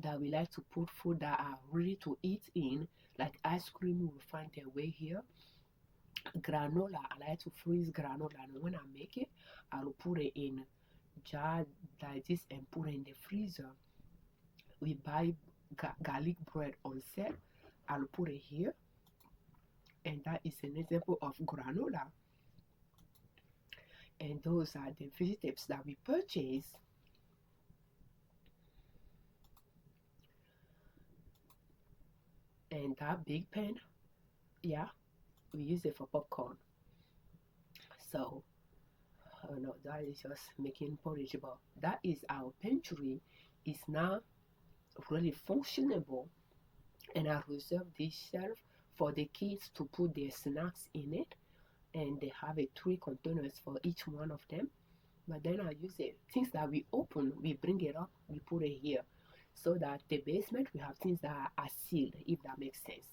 [SPEAKER 1] that we like to put food that are ready to eat in, like ice cream will find their way here. Granola, I like to freeze granola, and when I make it, I'll put it in jar like this and put it in the freezer. We buy garlic bread on set, I'll put it here, and that is an example of granola. And those are the vegetables that we purchase. And that big pan, yeah, we use it for popcorn. So no, that is just making porridge, but that is our pantry is now really functionable, and I reserve this shelf for the kids to put their snacks in it, and they have a 3 containers for each one of them. But then I use it things that we open, we bring it up, we put it here, so that the basement we have things that are sealed, if that makes sense.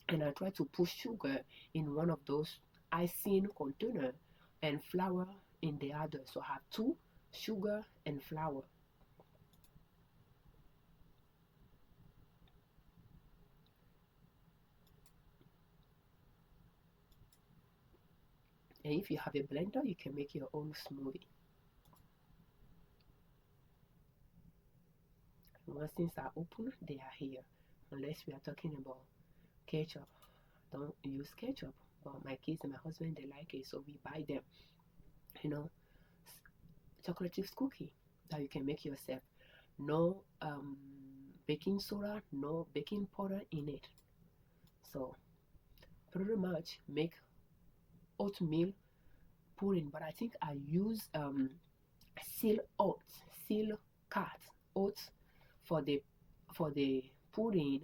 [SPEAKER 1] And I try to put sugar in one of those icing container and flour in the other, so I have 2, sugar and flour. And if you have a blender, you can make your own smoothie. Once things are open, they are here. Unless we are talking about ketchup, don't use ketchup. But my kids and my husband, they like it, so we buy them. You know, chocolate chips cookie that you can make yourself. No baking soda, no baking powder in it. So pretty much make oatmeal pudding. But I think I use seal oats, seal cut oats for the pudding,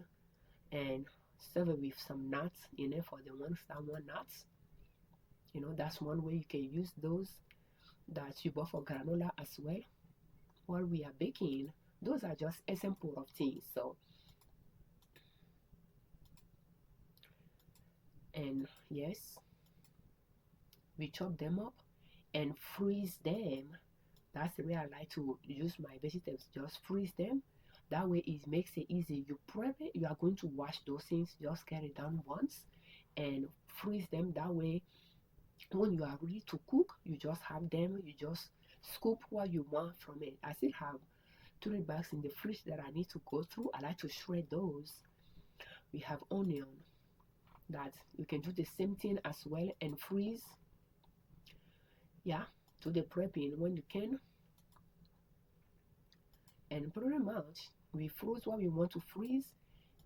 [SPEAKER 1] and serve it with some nuts in it for the ones that want nuts. That's one way you can use those that you bought for granola as well. While we are baking, those are just example of things. So, and yes, we chop them up and freeze them. That's the way I like to use my vegetables. Just freeze them. That way it makes it easy. You prep it, you are going to wash those things, just get it done once and freeze them. That way when you are ready to cook, you just have them, you just scoop what you want from it. I still have 3 bags in the fridge that I need to go through. I like to shred those. We have onion that you can do the same thing as well and freeze. Yeah, do the prepping when you can. And pretty much we froze what we want to freeze,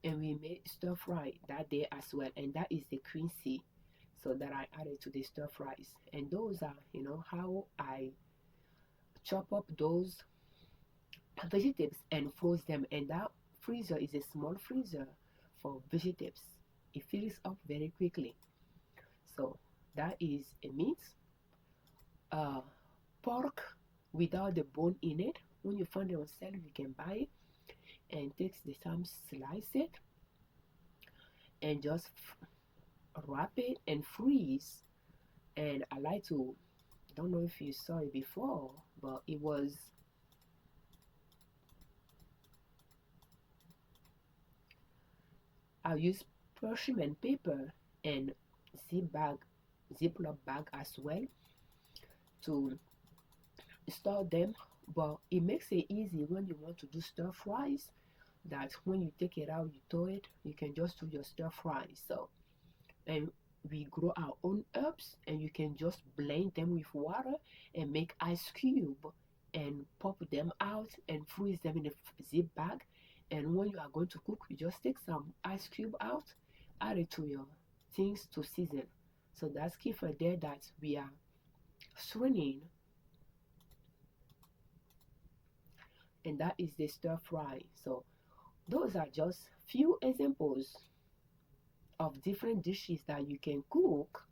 [SPEAKER 1] and we made stir fry that day as well, and that is the quincy, so that I added to the stir fries. And those are how I chop up those vegetables and froze them. And that freezer is a small freezer for vegetables. It fills up very quickly. So that is a meat, uh, pork without the bone in it. When you find it on sale, you can buy it, and takes the time, slice it, and just wrap it and freeze. And I like to, don't know if you saw it before, but I use parchment paper and ziploc bag as well to store them. But it makes it easy when you want to do stir fries. that when you take it out, you throw it, you can just do your stir fry. So, and we grow our own herbs, and you can just blend them with water and make ice cube and pop them out and freeze them in a zip bag. And when you are going to cook, you just take some ice cube out, add it to your things to season. So that's key for there that we are swinging, and that is the stir fry. So those are just few examples of different dishes that you can cook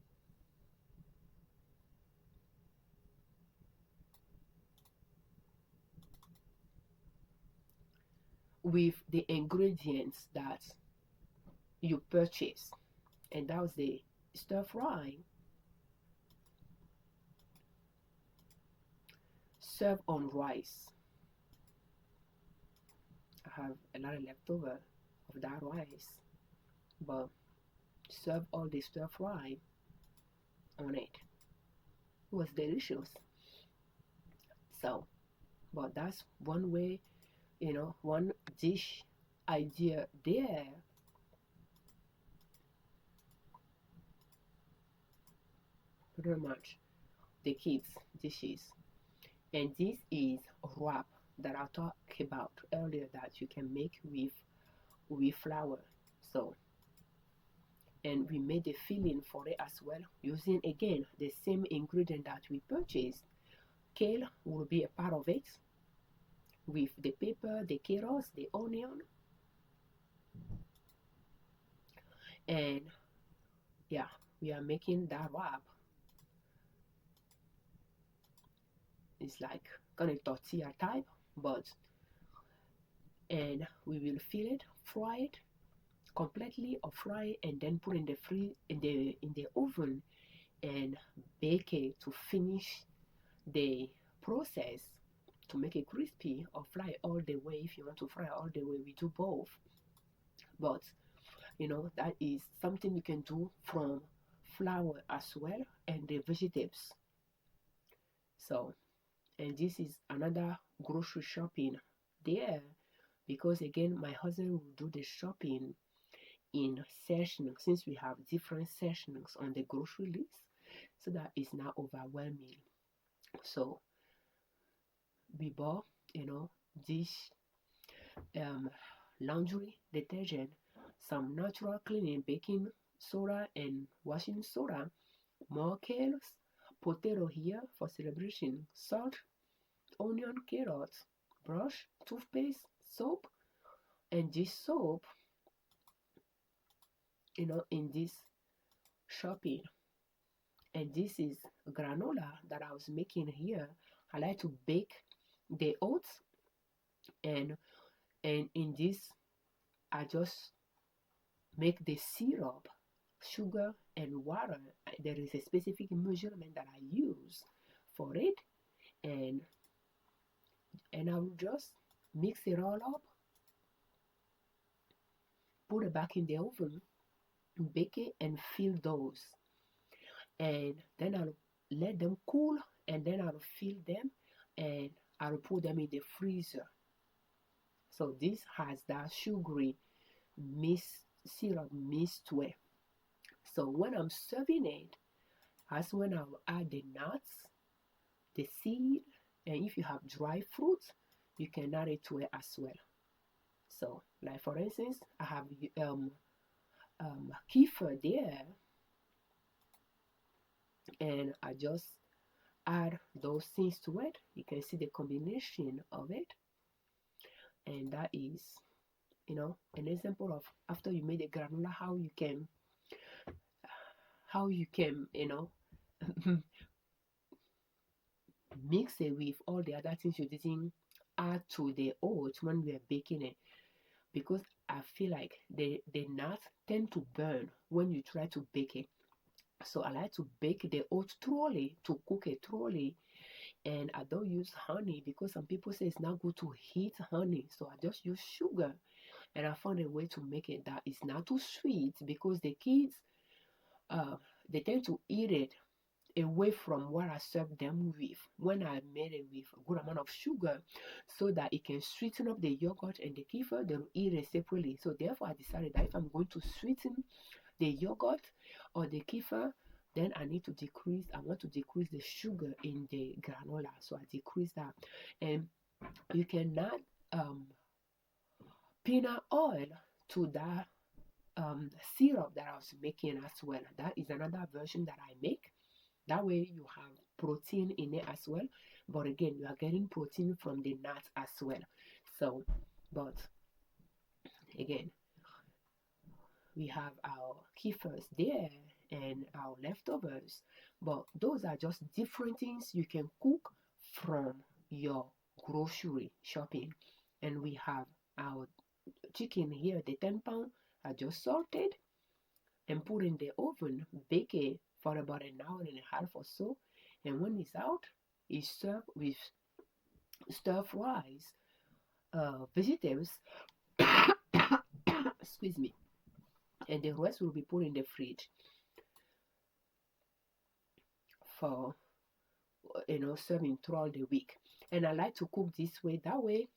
[SPEAKER 1] with the ingredients that you purchase. And that was the stir fry. Serve on rice. I have a lot of leftover of that rice, but serve all the stir fry on it. It was delicious. So, but that's one way, one dish idea there. Pretty much the kids' dishes. And this is wrap that I talked about earlier that you can make with flour. So, and we made the filling for it as well using again the same ingredient that we purchased. Kale will be a part of it with the pepper, the carrots, the onion, and yeah, we are making that wrap. It's like kind of tortilla type, but and we will fill it, fry it completely, or fry it and then put in the oven and bake it to finish the process to make it crispy, or fry all the way. If you want to fry all the way, we do both. But that is something you can do from flour as well, and the vegetables. So, and this is another grocery shopping there, because again my husband will do the shopping in sessions, since we have different sessions on the grocery list, so that is not overwhelming. So we bought this um, laundry detergent, some natural cleaning baking soda and washing soda, more kales, potato here for celebration, salt, onion, carrots, brush, toothpaste, soap, and this soap, in this shopping. And this is granola that I was making here. I like to bake the oats, and in this I just make the syrup, sugar and water. There is a specific measurement that I use for it, and I will just mix it all up, put it back in the oven, bake it, and fill those. And then I'll let them cool, and then I'll fill them, and I'll put them in the freezer. So this has that sugary syrup mixed to it. So when I'm serving it, that's when I'll add the nuts, the seed, and if you have dry fruits, you can add it to it as well. So, like for instance, I have kefir there, and I just add those things to it. You can see the combination of it, and that is, an example of after you made the granola, how you can, mix it with all the other things you didn't add to the oats when we are baking it, because I feel like the nuts tend to burn when you try to bake it. So I like to bake the oats thoroughly, to cook it thoroughly, and I don't use honey because some people say it's not good to heat honey. So I just use sugar, and I found a way to make it that is not too sweet, because the kids they tend to eat it away from what I serve them with when I made it with a good amount of sugar, so that it can sweeten up the yogurt and the kefir. They will eat it separately. So therefore I decided that if I'm going to sweeten the yogurt or the kefir, then I want to decrease the sugar in the granola. So I decrease that. And you can add peanut oil to that syrup that I was making as well. That is another version that I make. That way you have protein in it as well. But again, you are getting protein from the nuts as well. So, but again, we have our kefirs there and our leftovers. But those are just different things you can cook from your grocery shopping. And we have our chicken here, the 10 pound. I just salted and put in the oven, bake it for about an hour and a half or so. And when it's out, it's served with stir fries, vegetables, excuse me, and the rest will be put in the fridge for serving throughout the week. And I like to cook this way. That way,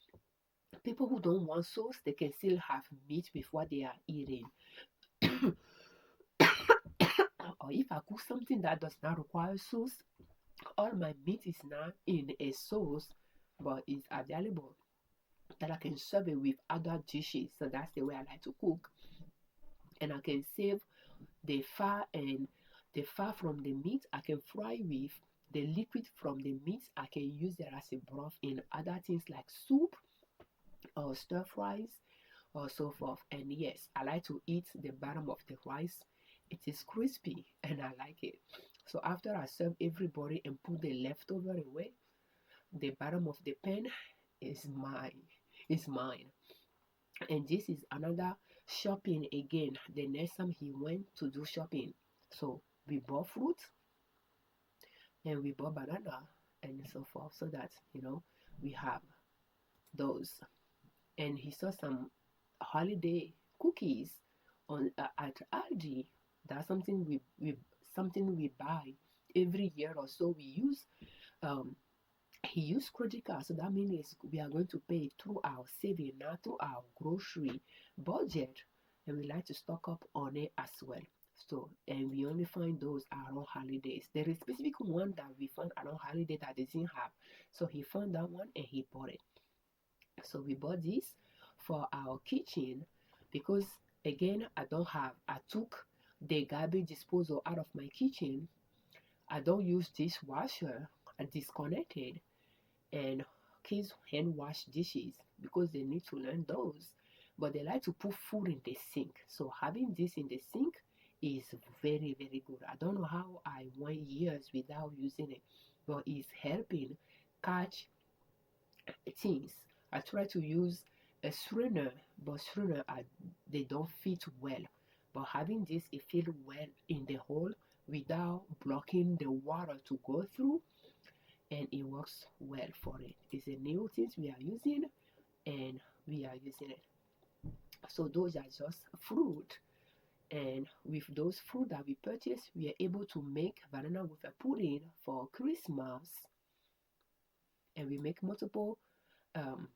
[SPEAKER 1] people who don't want sauce, they can still have meat with what they are eating. Or if I cook something that does not require sauce, all my meat is not in a sauce, but is available that I can serve it with other dishes. So that's the way I like to cook. And I can save the fat, and the fat from the meat I can fry with the liquid from the meat. I can use it as a broth in other things like soup or stir fries or so forth. And yes, I like to eat the bottom of the rice. It is crispy and I like it. So after I serve everybody and put the leftover away, the bottom of the pan is mine. Is mine. And this is another shopping again. The next time he went to do shopping, so we bought fruit and we bought banana and so forth, so that we have those. And he saw some holiday cookies on at Aldi. That's something we buy every year or so. We use he used credit card, so that means we are going to pay through our saving, not through our grocery budget, and we like to stock up on it as well. So, and we only find those around holidays. There is specific one that we found around holiday that they didn't have, so he found that one and he bought it. So we bought this for our kitchen because again I took the garbage disposal out of my kitchen. I don't use dishwasher. I disconnected, and kids hand wash dishes because they need to learn those, but they like to put food in the sink. So having this in the sink is very, very good. I don't know how I went years without using it, but it's helping catch things. I try to use a strainer, but they don't fit well. But having this, it fits well in the hole without blocking the water to go through, and it works well for it. It's a new thing we are using, and we are using it. So those are just fruit, and with those fruit that we purchase, we are able to make banana with a pudding for Christmas, and we make multiple um,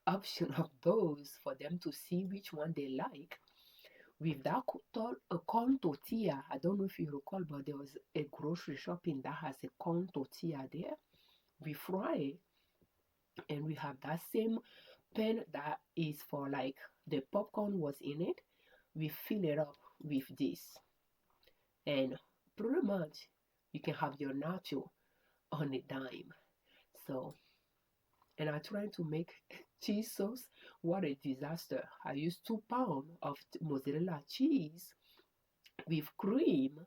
[SPEAKER 1] option of those for them to see which one they like. With that a corn tortilla, I don't know if you recall, but there was a grocery shopping that has a corn tortilla there. We fry it, and we have that same pan that is for like the popcorn was in it. We fill it up with this, and pretty much you can have your nacho on a dime. So, and I tried to make cheese sauce. What a disaster! I used 2 pounds of mozzarella cheese with cream,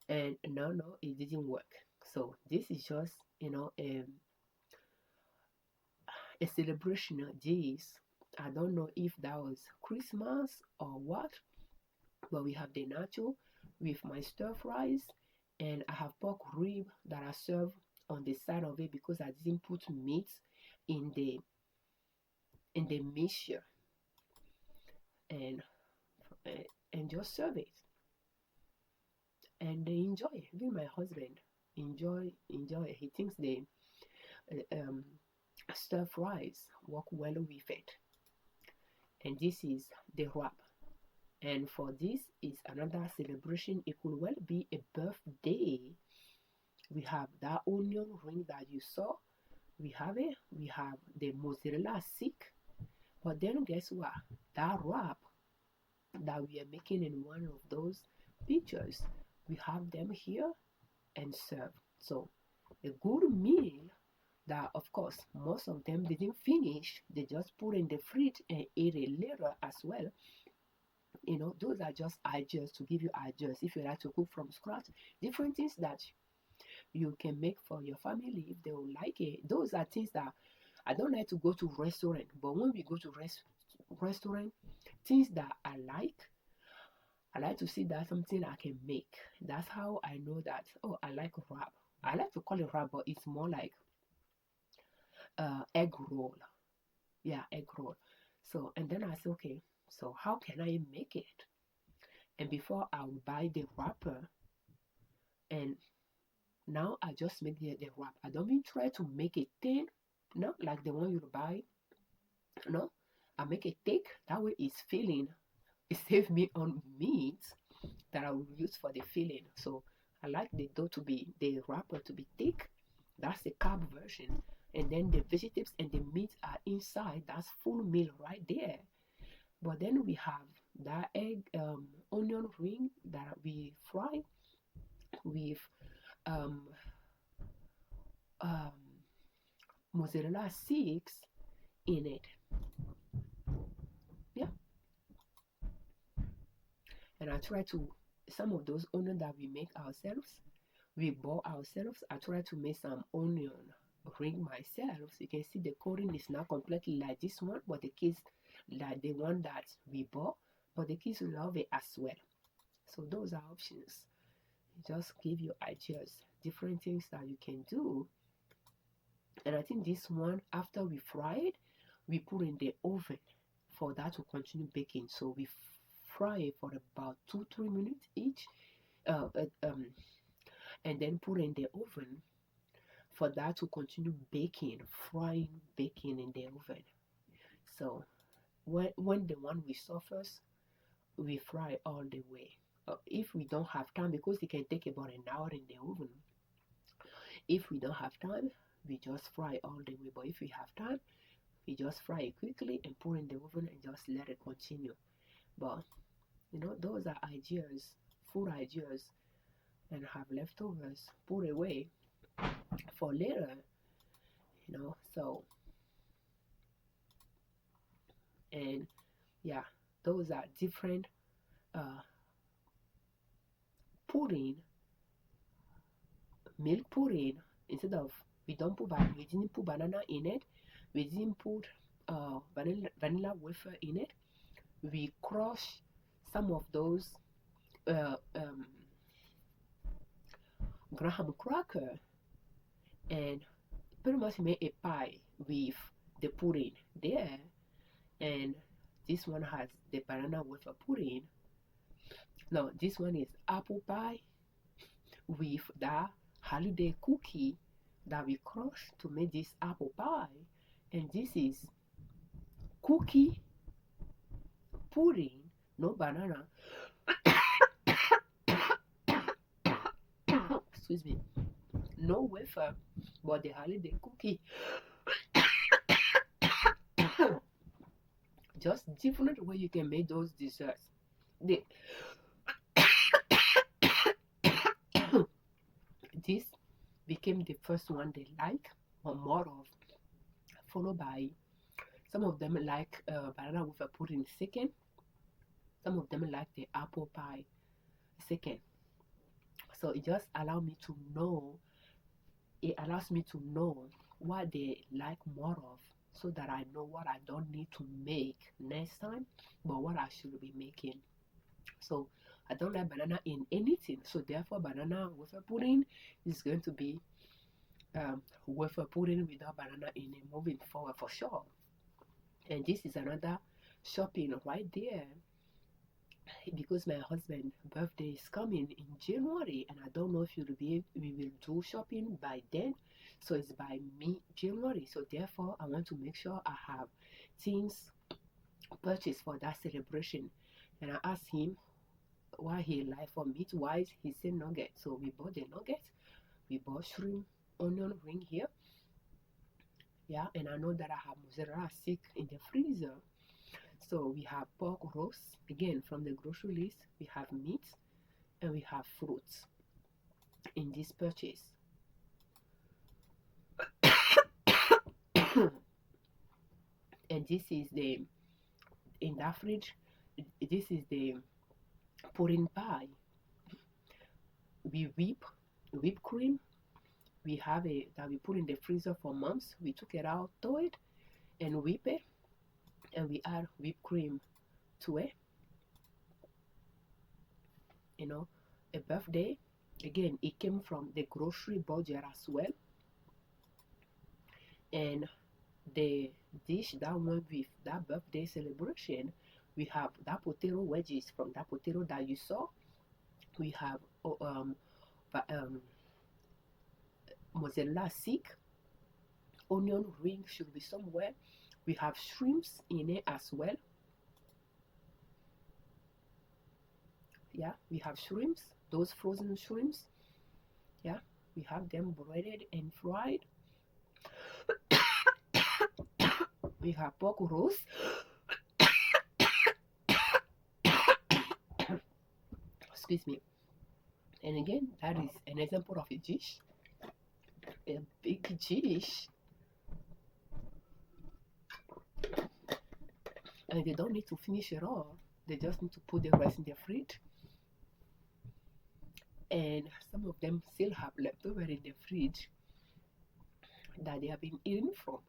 [SPEAKER 1] and no, it didn't work. So this is just a celebration of this. I don't know if that was Christmas or what, but we have the nacho with my stir fries, and I have pork rib that I serve on the side of it because I didn't put meat in the mixture, and and just serve it. and they enjoy. Even my husband enjoy. He thinks the um, stir fries work well with it. And this is the wrap. And for this is another celebration. It could well be a birthday. We have that onion ring that you saw. We have it. We have the mozzarella stick. But then guess what? That wrap that we are making in one of those pictures, we have them here and served. So a good meal that of course most of them didn't finish. They just put in the fridge and ate it later as well. Those are just ideas to give you ideas if you like to cook from scratch. Different things that you can make for your family if they will like it. Those are things that I don't like to go to restaurant, but when we go to restaurant, things that I like to see that something I can make. That's how I know that, oh, I like wrap. I like to call it wrap, but it's more like egg roll. Yeah, egg roll. So, and then I say, okay, so how can I make it? And before I will buy the wrapper, and now I just make the wrap. I don't even try to make it thin, no, like the one you buy. No, I make it thick. That way it's filling. It saves me on meat that I will use for the filling. So I like the wrapper to be thick. That's the carb version. And then the vegetables and the meat are inside. That's full meal right there. But then we have that onion ring that we fry with um, um, mozzarella sticks in it. Yeah, and I try to some of those onion that we make ourselves, we boil ourselves. I try to make some onion ring myself. So you can see the coating is not completely like this one, but the kids like the one that we bought, but the kids love it as well. So those are options. Just give you ideas, different things that you can do. And I think this one, after we fry it, we put in the oven for that to continue baking. So we fry it for about 2-3 minutes each, uh, uh, um, and then put in the oven for that to continue baking, frying, baking in the oven. So when the one we saw first, we fry all the way. If we don't have time, because it can take about an hour in the oven, if we don't have time, we just fry all the way. But if we have time, we just fry it quickly and put in the oven and just let it continue. But those are ideas, food ideas, and have leftovers put away for later. So and yeah, those are different uh, pudding, milk pudding. Instead of we didn't put banana in it, we didn't put vanilla wafer in it. We crush some of those uh, um, graham cracker and pretty much made a pie with the pudding there. And this one has the banana wafer pudding. No, this one is apple pie with the holiday cookie that we crush to make this apple pie. And this is cookie pudding, no banana. Excuse me, no wafer, but the holiday cookie. Just different way you can make those desserts. The, this became the first one they like or more of, followed by some of them like banana with a pudding second. Some of them like the apple pie second. So it just allows me to know what they like more of, so that I know what I don't need to make next time, but what I should be making. So I don't like banana in anything, so therefore banana with a pudding is going to be with a pudding without banana in it moving forward for sure. And this is another shopping right there because my husband's birthday is coming in January, and I don't know if we will do shopping by then. So it's by mid-January. So therefore, I want to make sure I have things purchased for that celebration. And I asked him why he like for meat wise. He said nugget. So we bought the nugget. We bought shrimp, onion ring here. Yeah, and I know that I have mozzarella stick in the freezer. So we have pork roast again from the grocery list. We have meat and we have fruits in this purchase. And this is the in that fridge. This is the pudding pie. We whipped cream. We have it that we put in the freezer for months. We took it out, thaw it, and whip it, and we add whipped cream to it. You know, a birthday. Again, it came from the grocery budget as well. And the dish that went with that birthday celebration, we have that potato wedges from that potato that you saw. We have um, mozzarella stick, onion ring should be somewhere. We have shrimps in it as well. Yeah, we have shrimps, those frozen shrimps. Yeah, we have them breaded and fried. We have pork roast. Excuse me. And again, that is an example of a dish, a big dish. And they don't need to finish it all. They just need to put the rest in the fridge. And some of them still have leftover in the fridge that they have been eating from.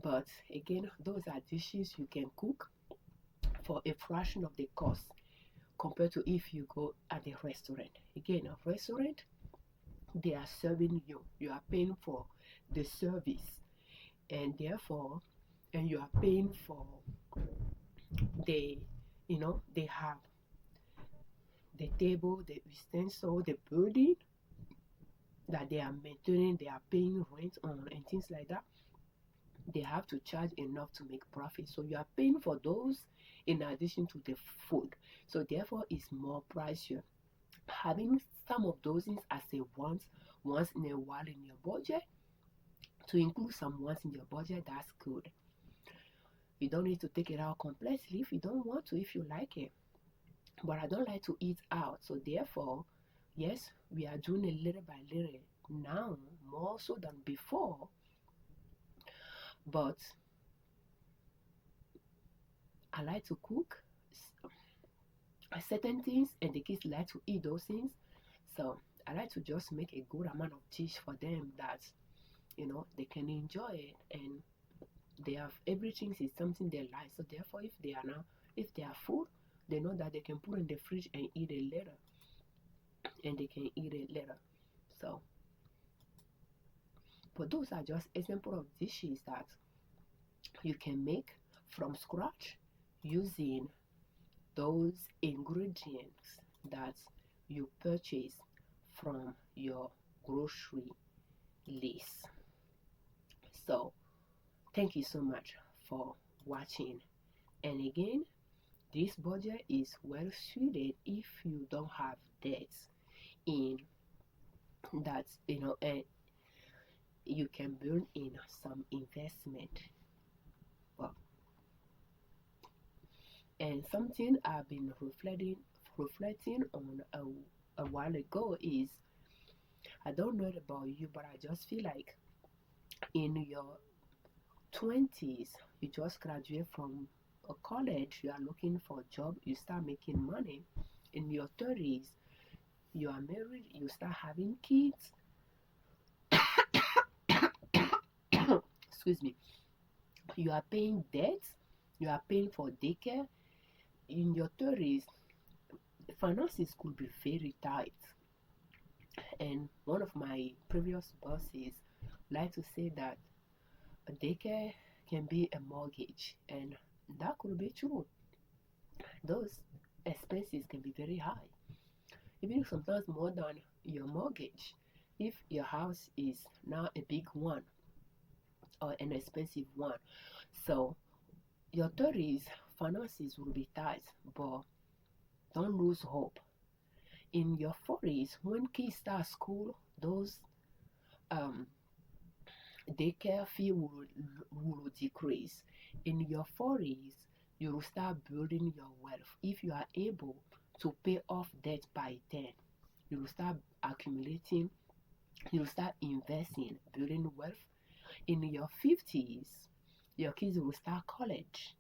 [SPEAKER 1] But again, those are dishes you can cook for a fraction of the cost compared to if you go at a restaurant. Again, a restaurant, they are serving you. You are paying for the service, and therefore, and you are paying for the, they have the table, the utensil, the building that they are maintaining, they are paying rent on, and things like that. They have to charge enough to make profit. So you are paying for those in addition to the food. So therefore, it's more pricier. Having some of those things as a once in a while in your budget, to include some once in your budget, that's good. You don't need to take it out completely if you don't want to, if you like it. But I don't like to eat out. So therefore, yes, we are doing it little by little now, more so than before. But I like to cook certain things, and the kids like to eat those things. So I like to just make a good amount of dish for them that they can enjoy it, and they have everything is something they like. So therefore, if they are full, they know that they can put in the fridge and eat it later, and they can eat it later. So, but those are just example of dishes that you can make from scratch using those ingredients that you purchase from your grocery list. So thank you so much for watching. And again, this budget is well suited if you don't have debts in that, and you can build in some investment. Well, and something I've been reflecting on a while ago is, I don't know about you, but I just feel like in your 20s, you just graduate from a college, you are looking for a job, you start making money. In your 30s, you are married, you start having kids. Excuse me. You are paying debts, you are paying for daycare. In your 30s, finances could be very tight. And one of my previous bosses like to say that a daycare can be a mortgage, and that could be true. Those expenses can be very high, even sometimes more than your mortgage. If your house is now a big one or an expensive one, so your 30s finances will be tight, but don't lose hope. In your 40s, when kids start school, those um, daycare fee will decrease. In your 40s, you will start building your wealth. If you are able to pay off debt by 10, you will start accumulating, you will start investing, building wealth. In your 50s, your kids will start college.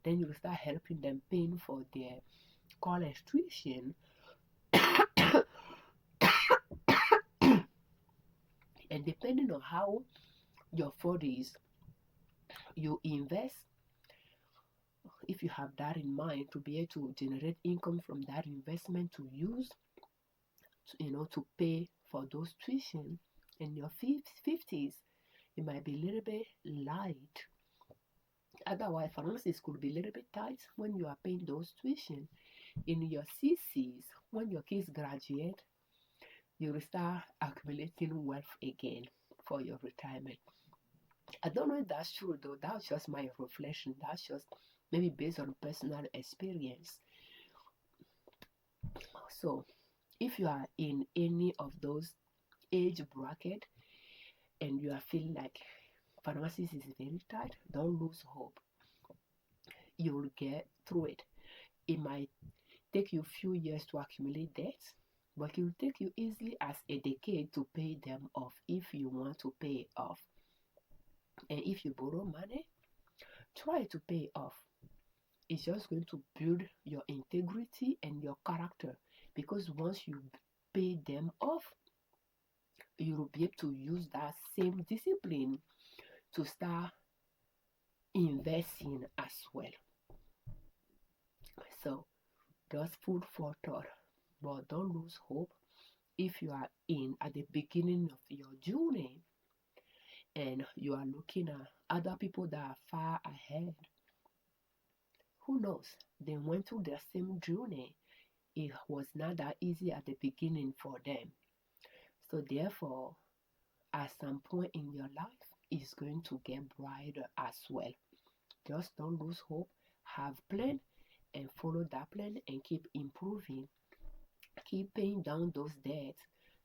[SPEAKER 1] Then you will start helping them paying for their college tuition. And depending on how your 40s you invest, if you have that in mind, to be able to generate income from that investment to use to pay for those tuition. In your 50s, it might be a little bit light. Otherwise, finances could be a little bit tight when you are paying those tuition. In your 60s, when your kids graduate, you will start accumulating wealth again for your retirement. I don't know if that's true though. That's just my reflection. That's just maybe based on personal experience. So if you are in any of those age bracket and you are feeling like finances is very tight, don't lose hope. You will get through it. It might take you a few years to accumulate debts, but it will take you easily as a decade to pay them off if you want to pay it off. And if you borrow money, try to pay it off. It's just going to build your integrity and your character, because once you pay them off, you will be able to use that same discipline to start investing as well. So just food for thought, but don't lose hope. If you are in at the beginning of your journey and you are looking at other people that are far ahead, who knows? They went through the same journey. It was not that easy at the beginning for them. So therefore, at some point in your life, it's going to get brighter as well. Just don't lose hope. Have plan and follow that plan and keep improving. Keep paying down those debts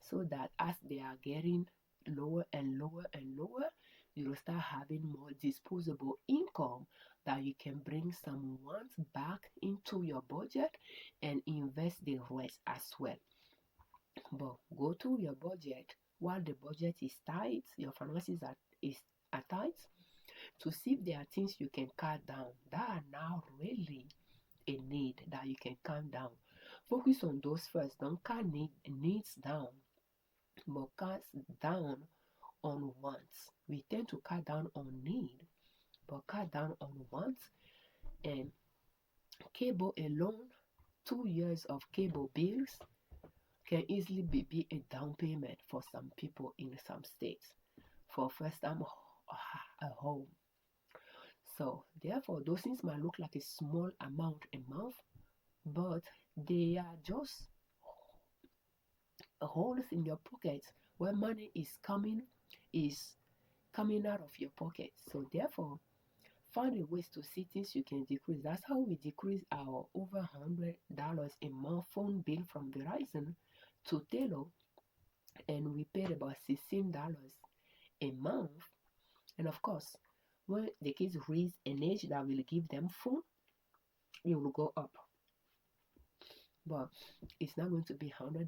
[SPEAKER 1] so that as they are getting lower and lower and lower, you will start having more disposable income that you can bring some ones back into your budget and invest the rest as well. But go through your budget while the budget is tight, your finances are tight, to see if there are things you can cut down that are now really a need that you can cut down. Focus on those first. Don't cut needs down, but cut down on wants. We tend to cut down on need, but cut down on wants. And cable alone, 2 years of cable bills can easily be a down payment for some people in some states for first time a home. So therefore, those things might look like a small amount a month, but they are just holes in your pocket where money is coming out of your pocket. So therefore, find a ways to see things you can decrease. That's how we decrease our over $100 a month phone bill from Verizon to Taylor, and we paid about $16 a month. And of course, when the kids reach an age that will give them phone, it will go up. But it's not going to be $100.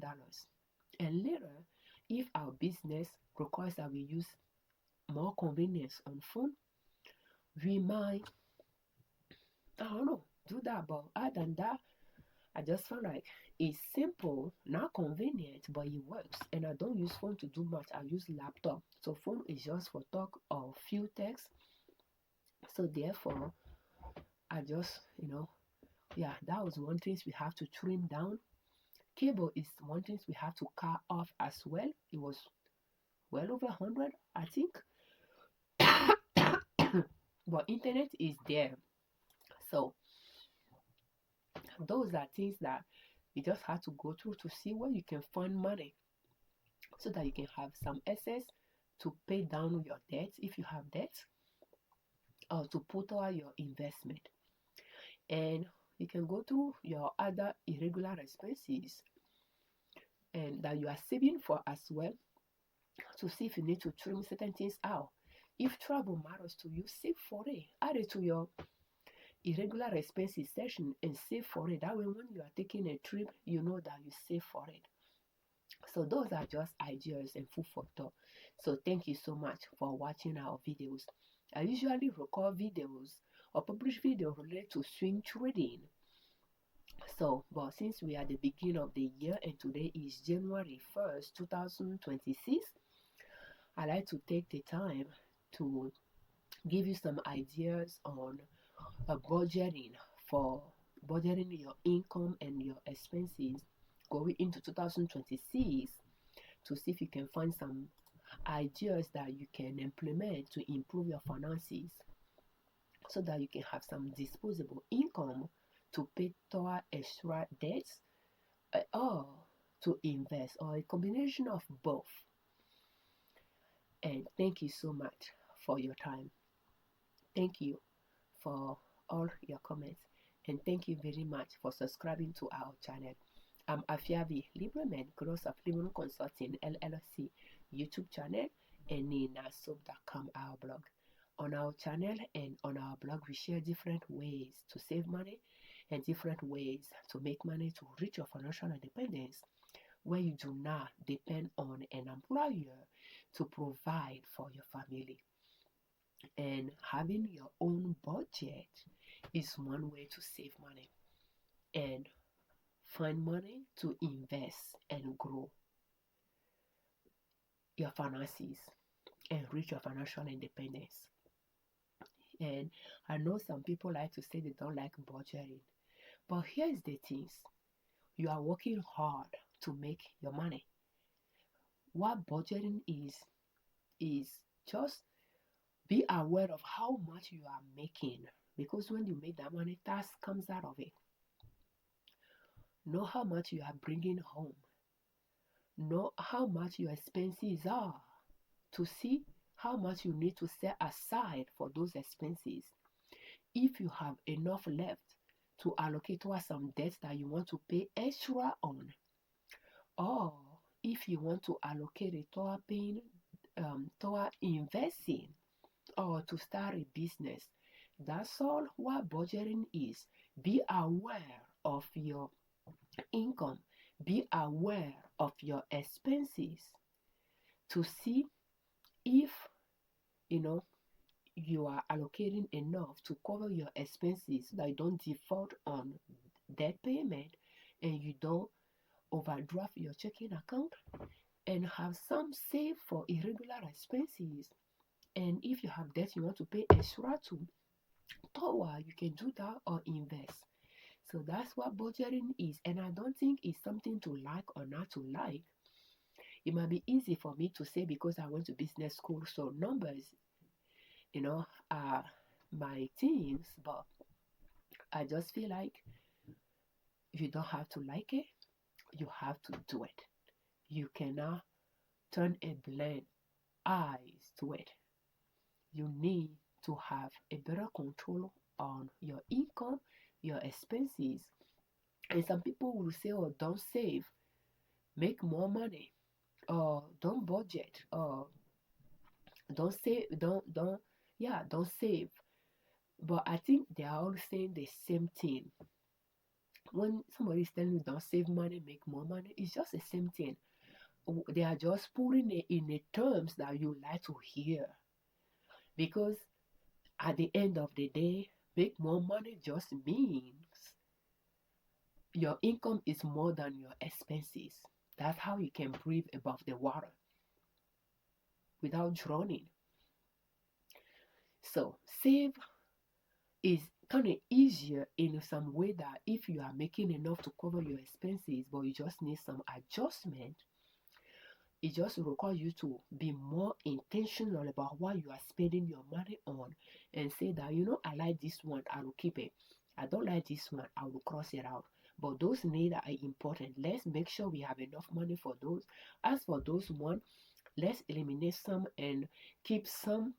[SPEAKER 1] And later, if our business requires that we use more convenience on phone, we might, I don't know, do that. But other than that, I just feel like it's simple, not convenient, but it works. And I don't use phone to do much. I use laptop. So phone is just for talk or few text. So therefore, I just, yeah, that was one thing we have to trim down. Cable is one thing we have to cut off as well. It was well over 100, I think. But internet is there. So Those are things that you just have to go through to see where you can find money so that you can have some excess to pay down your debt if you have debt, or to put out your investment. And you can go through your other irregular expenses and that you are saving for as well, to see if you need to trim certain things out. If travel matters to you, save for it. Add it to your irregular expenses section and save for it. That way, when you are taking a trip, you know that you save for it. So those are just ideas and food for thought. So thank you so much for watching our videos. I usually record videos or publish videos related to swing trading. So, but since we are at the beginning of the year and today is January 1st, 2026, I like to take the time to give you some ideas on budgeting, for budgeting your income and your expenses going into 2026, to see if you can find some ideas that you can implement to improve your finances so that you can have some disposable income to pay toward extra debts, or to invest, or a combination of both. And thank you so much for your time. Thank you for all your comments, and thank you very much for subscribing to our channel. I'm Afiavi Liberman, Groceries of Liberman Consulting L.L.C YouTube channel, and ninasoap.com our blog. On our channel and on our blog, we share different ways to save money and different ways to make money to reach your financial independence, where you do not depend on an employer to provide for your family. And having your own budget is one way to save money and find money to invest and grow your finances and reach your financial independence. And I know some people like to say they don't like budgeting, but here's the things: you are working hard to make your money. What budgeting is just be aware of how much you are making, because when you make that money, tax comes out of it. Know how much you are bringing home. Know how much your expenses are, to see how much you need to set aside for those expenses. If you have enough left to allocate towards some debts that you want to pay extra on, or if you want to allocate it toward paying, toward investing, or to start a business. That's all what budgeting is. Be aware of your income, be aware of your expenses, to see if you know you are allocating enough to cover your expenses so that you don't default on debt payment and you don't overdraft your checking account, and have some saved for irregular expenses. And if you have debt you want to pay extra to toward, you can do that or invest. So that's what budgeting is, and I don't think it's something to like or not to like. It might be easy for me to say because I went to business school, so numbers, are my things, but I just feel like you don't have to like it, you have to do it. You cannot turn a blind eyes to it. You need to have a better control on your income, your expenses. And some people will say, oh, don't save, make more money, or don't budget, or don't save, don't save. But I think they are all saying the same thing. When somebody is telling you don't save money, make more money, it's just the same thing. They are just putting it in the terms that you like to hear. Because at the end of the day, make more money just means your income is more than your expenses. That's how you can breathe above the water without drowning. So save is kind of easier in some way, that if you are making enough to cover your expenses but you just need some adjustment, it just requires you to be more intentional about what you are spending your money on, and say that, I like this one, I will keep it. I don't like this one, I will cross it out. But those needs are important. Let's make sure we have enough money for those. As for those one, let's eliminate some and keep some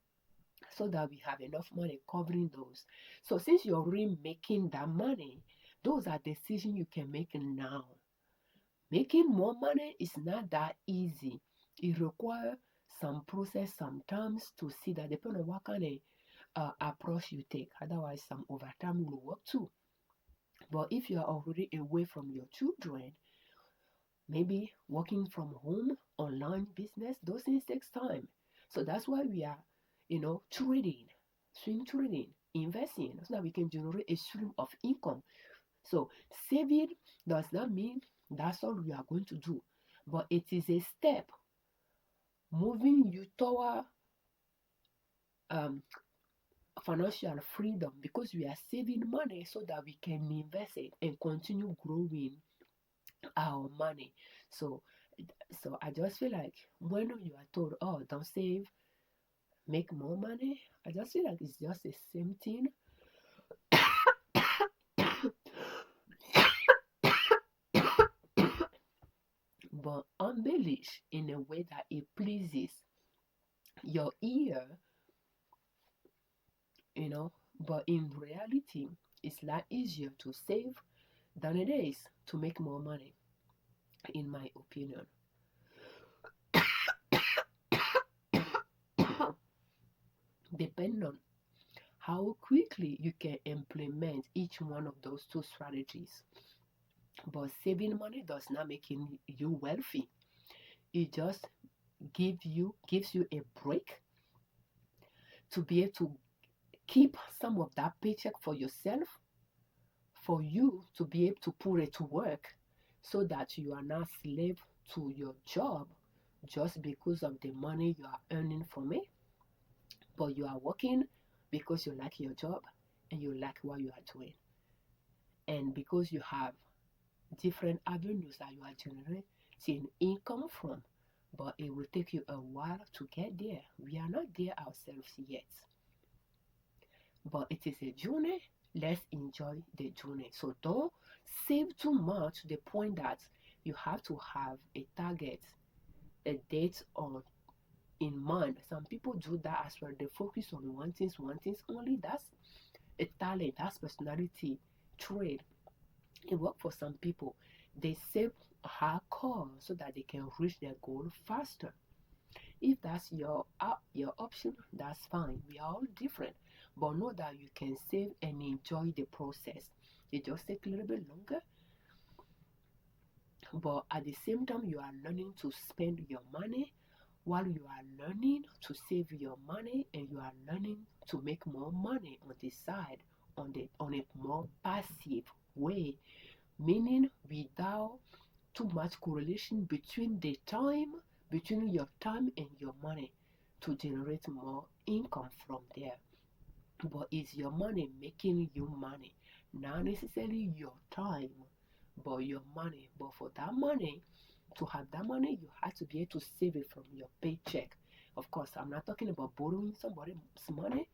[SPEAKER 1] so that we have enough money covering those. So since you're already making that money, those are decisions you can make now. Making more money is not that easy. It requires some process sometimes to see that depending on what kind of approach you take. Otherwise, some overtime will work too. But if you are already away from your children, maybe working from home, online business, those things takes time. So that's why we are, trading, swing trading, investing, so that we can generate a stream of income. So saving does not mean that's all we are going to do, but it is a step moving you toward um, financial freedom, because we are saving money so that we can invest it and continue growing our money. So so I just feel like when you are told, oh, don't save, make more money, I just feel like it's just the same thing. But embellish in a way that it pleases your ear, you know. But in reality, it's a lot easier to save than it is to make more money, in my opinion. Depending on how quickly you can implement each one of those two strategies. But saving money does not make you wealthy. It just gives you a break to be able to keep some of that paycheck for yourself, for you to be able to put it to work, so that you are not slave to your job just because of the money you are earning from it, but you are working because you like your job and you like what you are doing, and because you have different avenues that you are generating income from. But it will take you a while to get there. We are not there ourselves yet, but it is a journey. Let's enjoy the journey. So don't save too much to the point that you have to have a target, a date on in mind. Some people do that as well. They focus on one thing only. That's a talent, that's personality trait. It works for some people. They save hardcore so that they can reach their goal faster. If that's your option, that's fine. We are all different, but know that you can save and enjoy the process. It just takes a little bit longer, but at the same time, you are learning to spend your money while you are learning to save your money, and you are learning to make more money on the side, on a more passive way, meaning without too much correlation between your time and your money to generate more income from there. But is your money making you money? Not necessarily your time, but your money. But for that money, to have that money, you have to be able to save it from your paycheck. Of course, I'm not talking about borrowing somebody's money,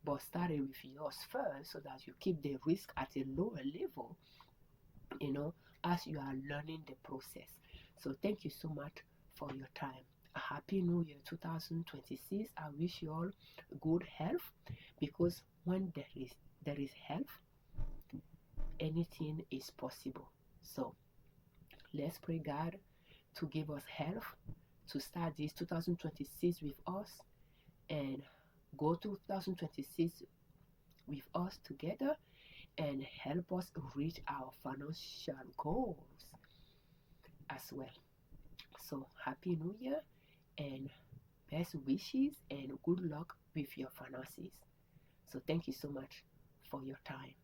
[SPEAKER 1] but starting with yours first so that you keep the risk at a lower level, you know, as you are learning the process. So thank you so much for your time. A happy new year 2026. I wish you all good health, because when there is health, anything is possible. So let's pray God to give us health to start this 2026 with us, and go to 2026 with us together, and help us reach our financial goals as well. So happy new year, and best wishes and good luck with your finances. So thank you so much for your time.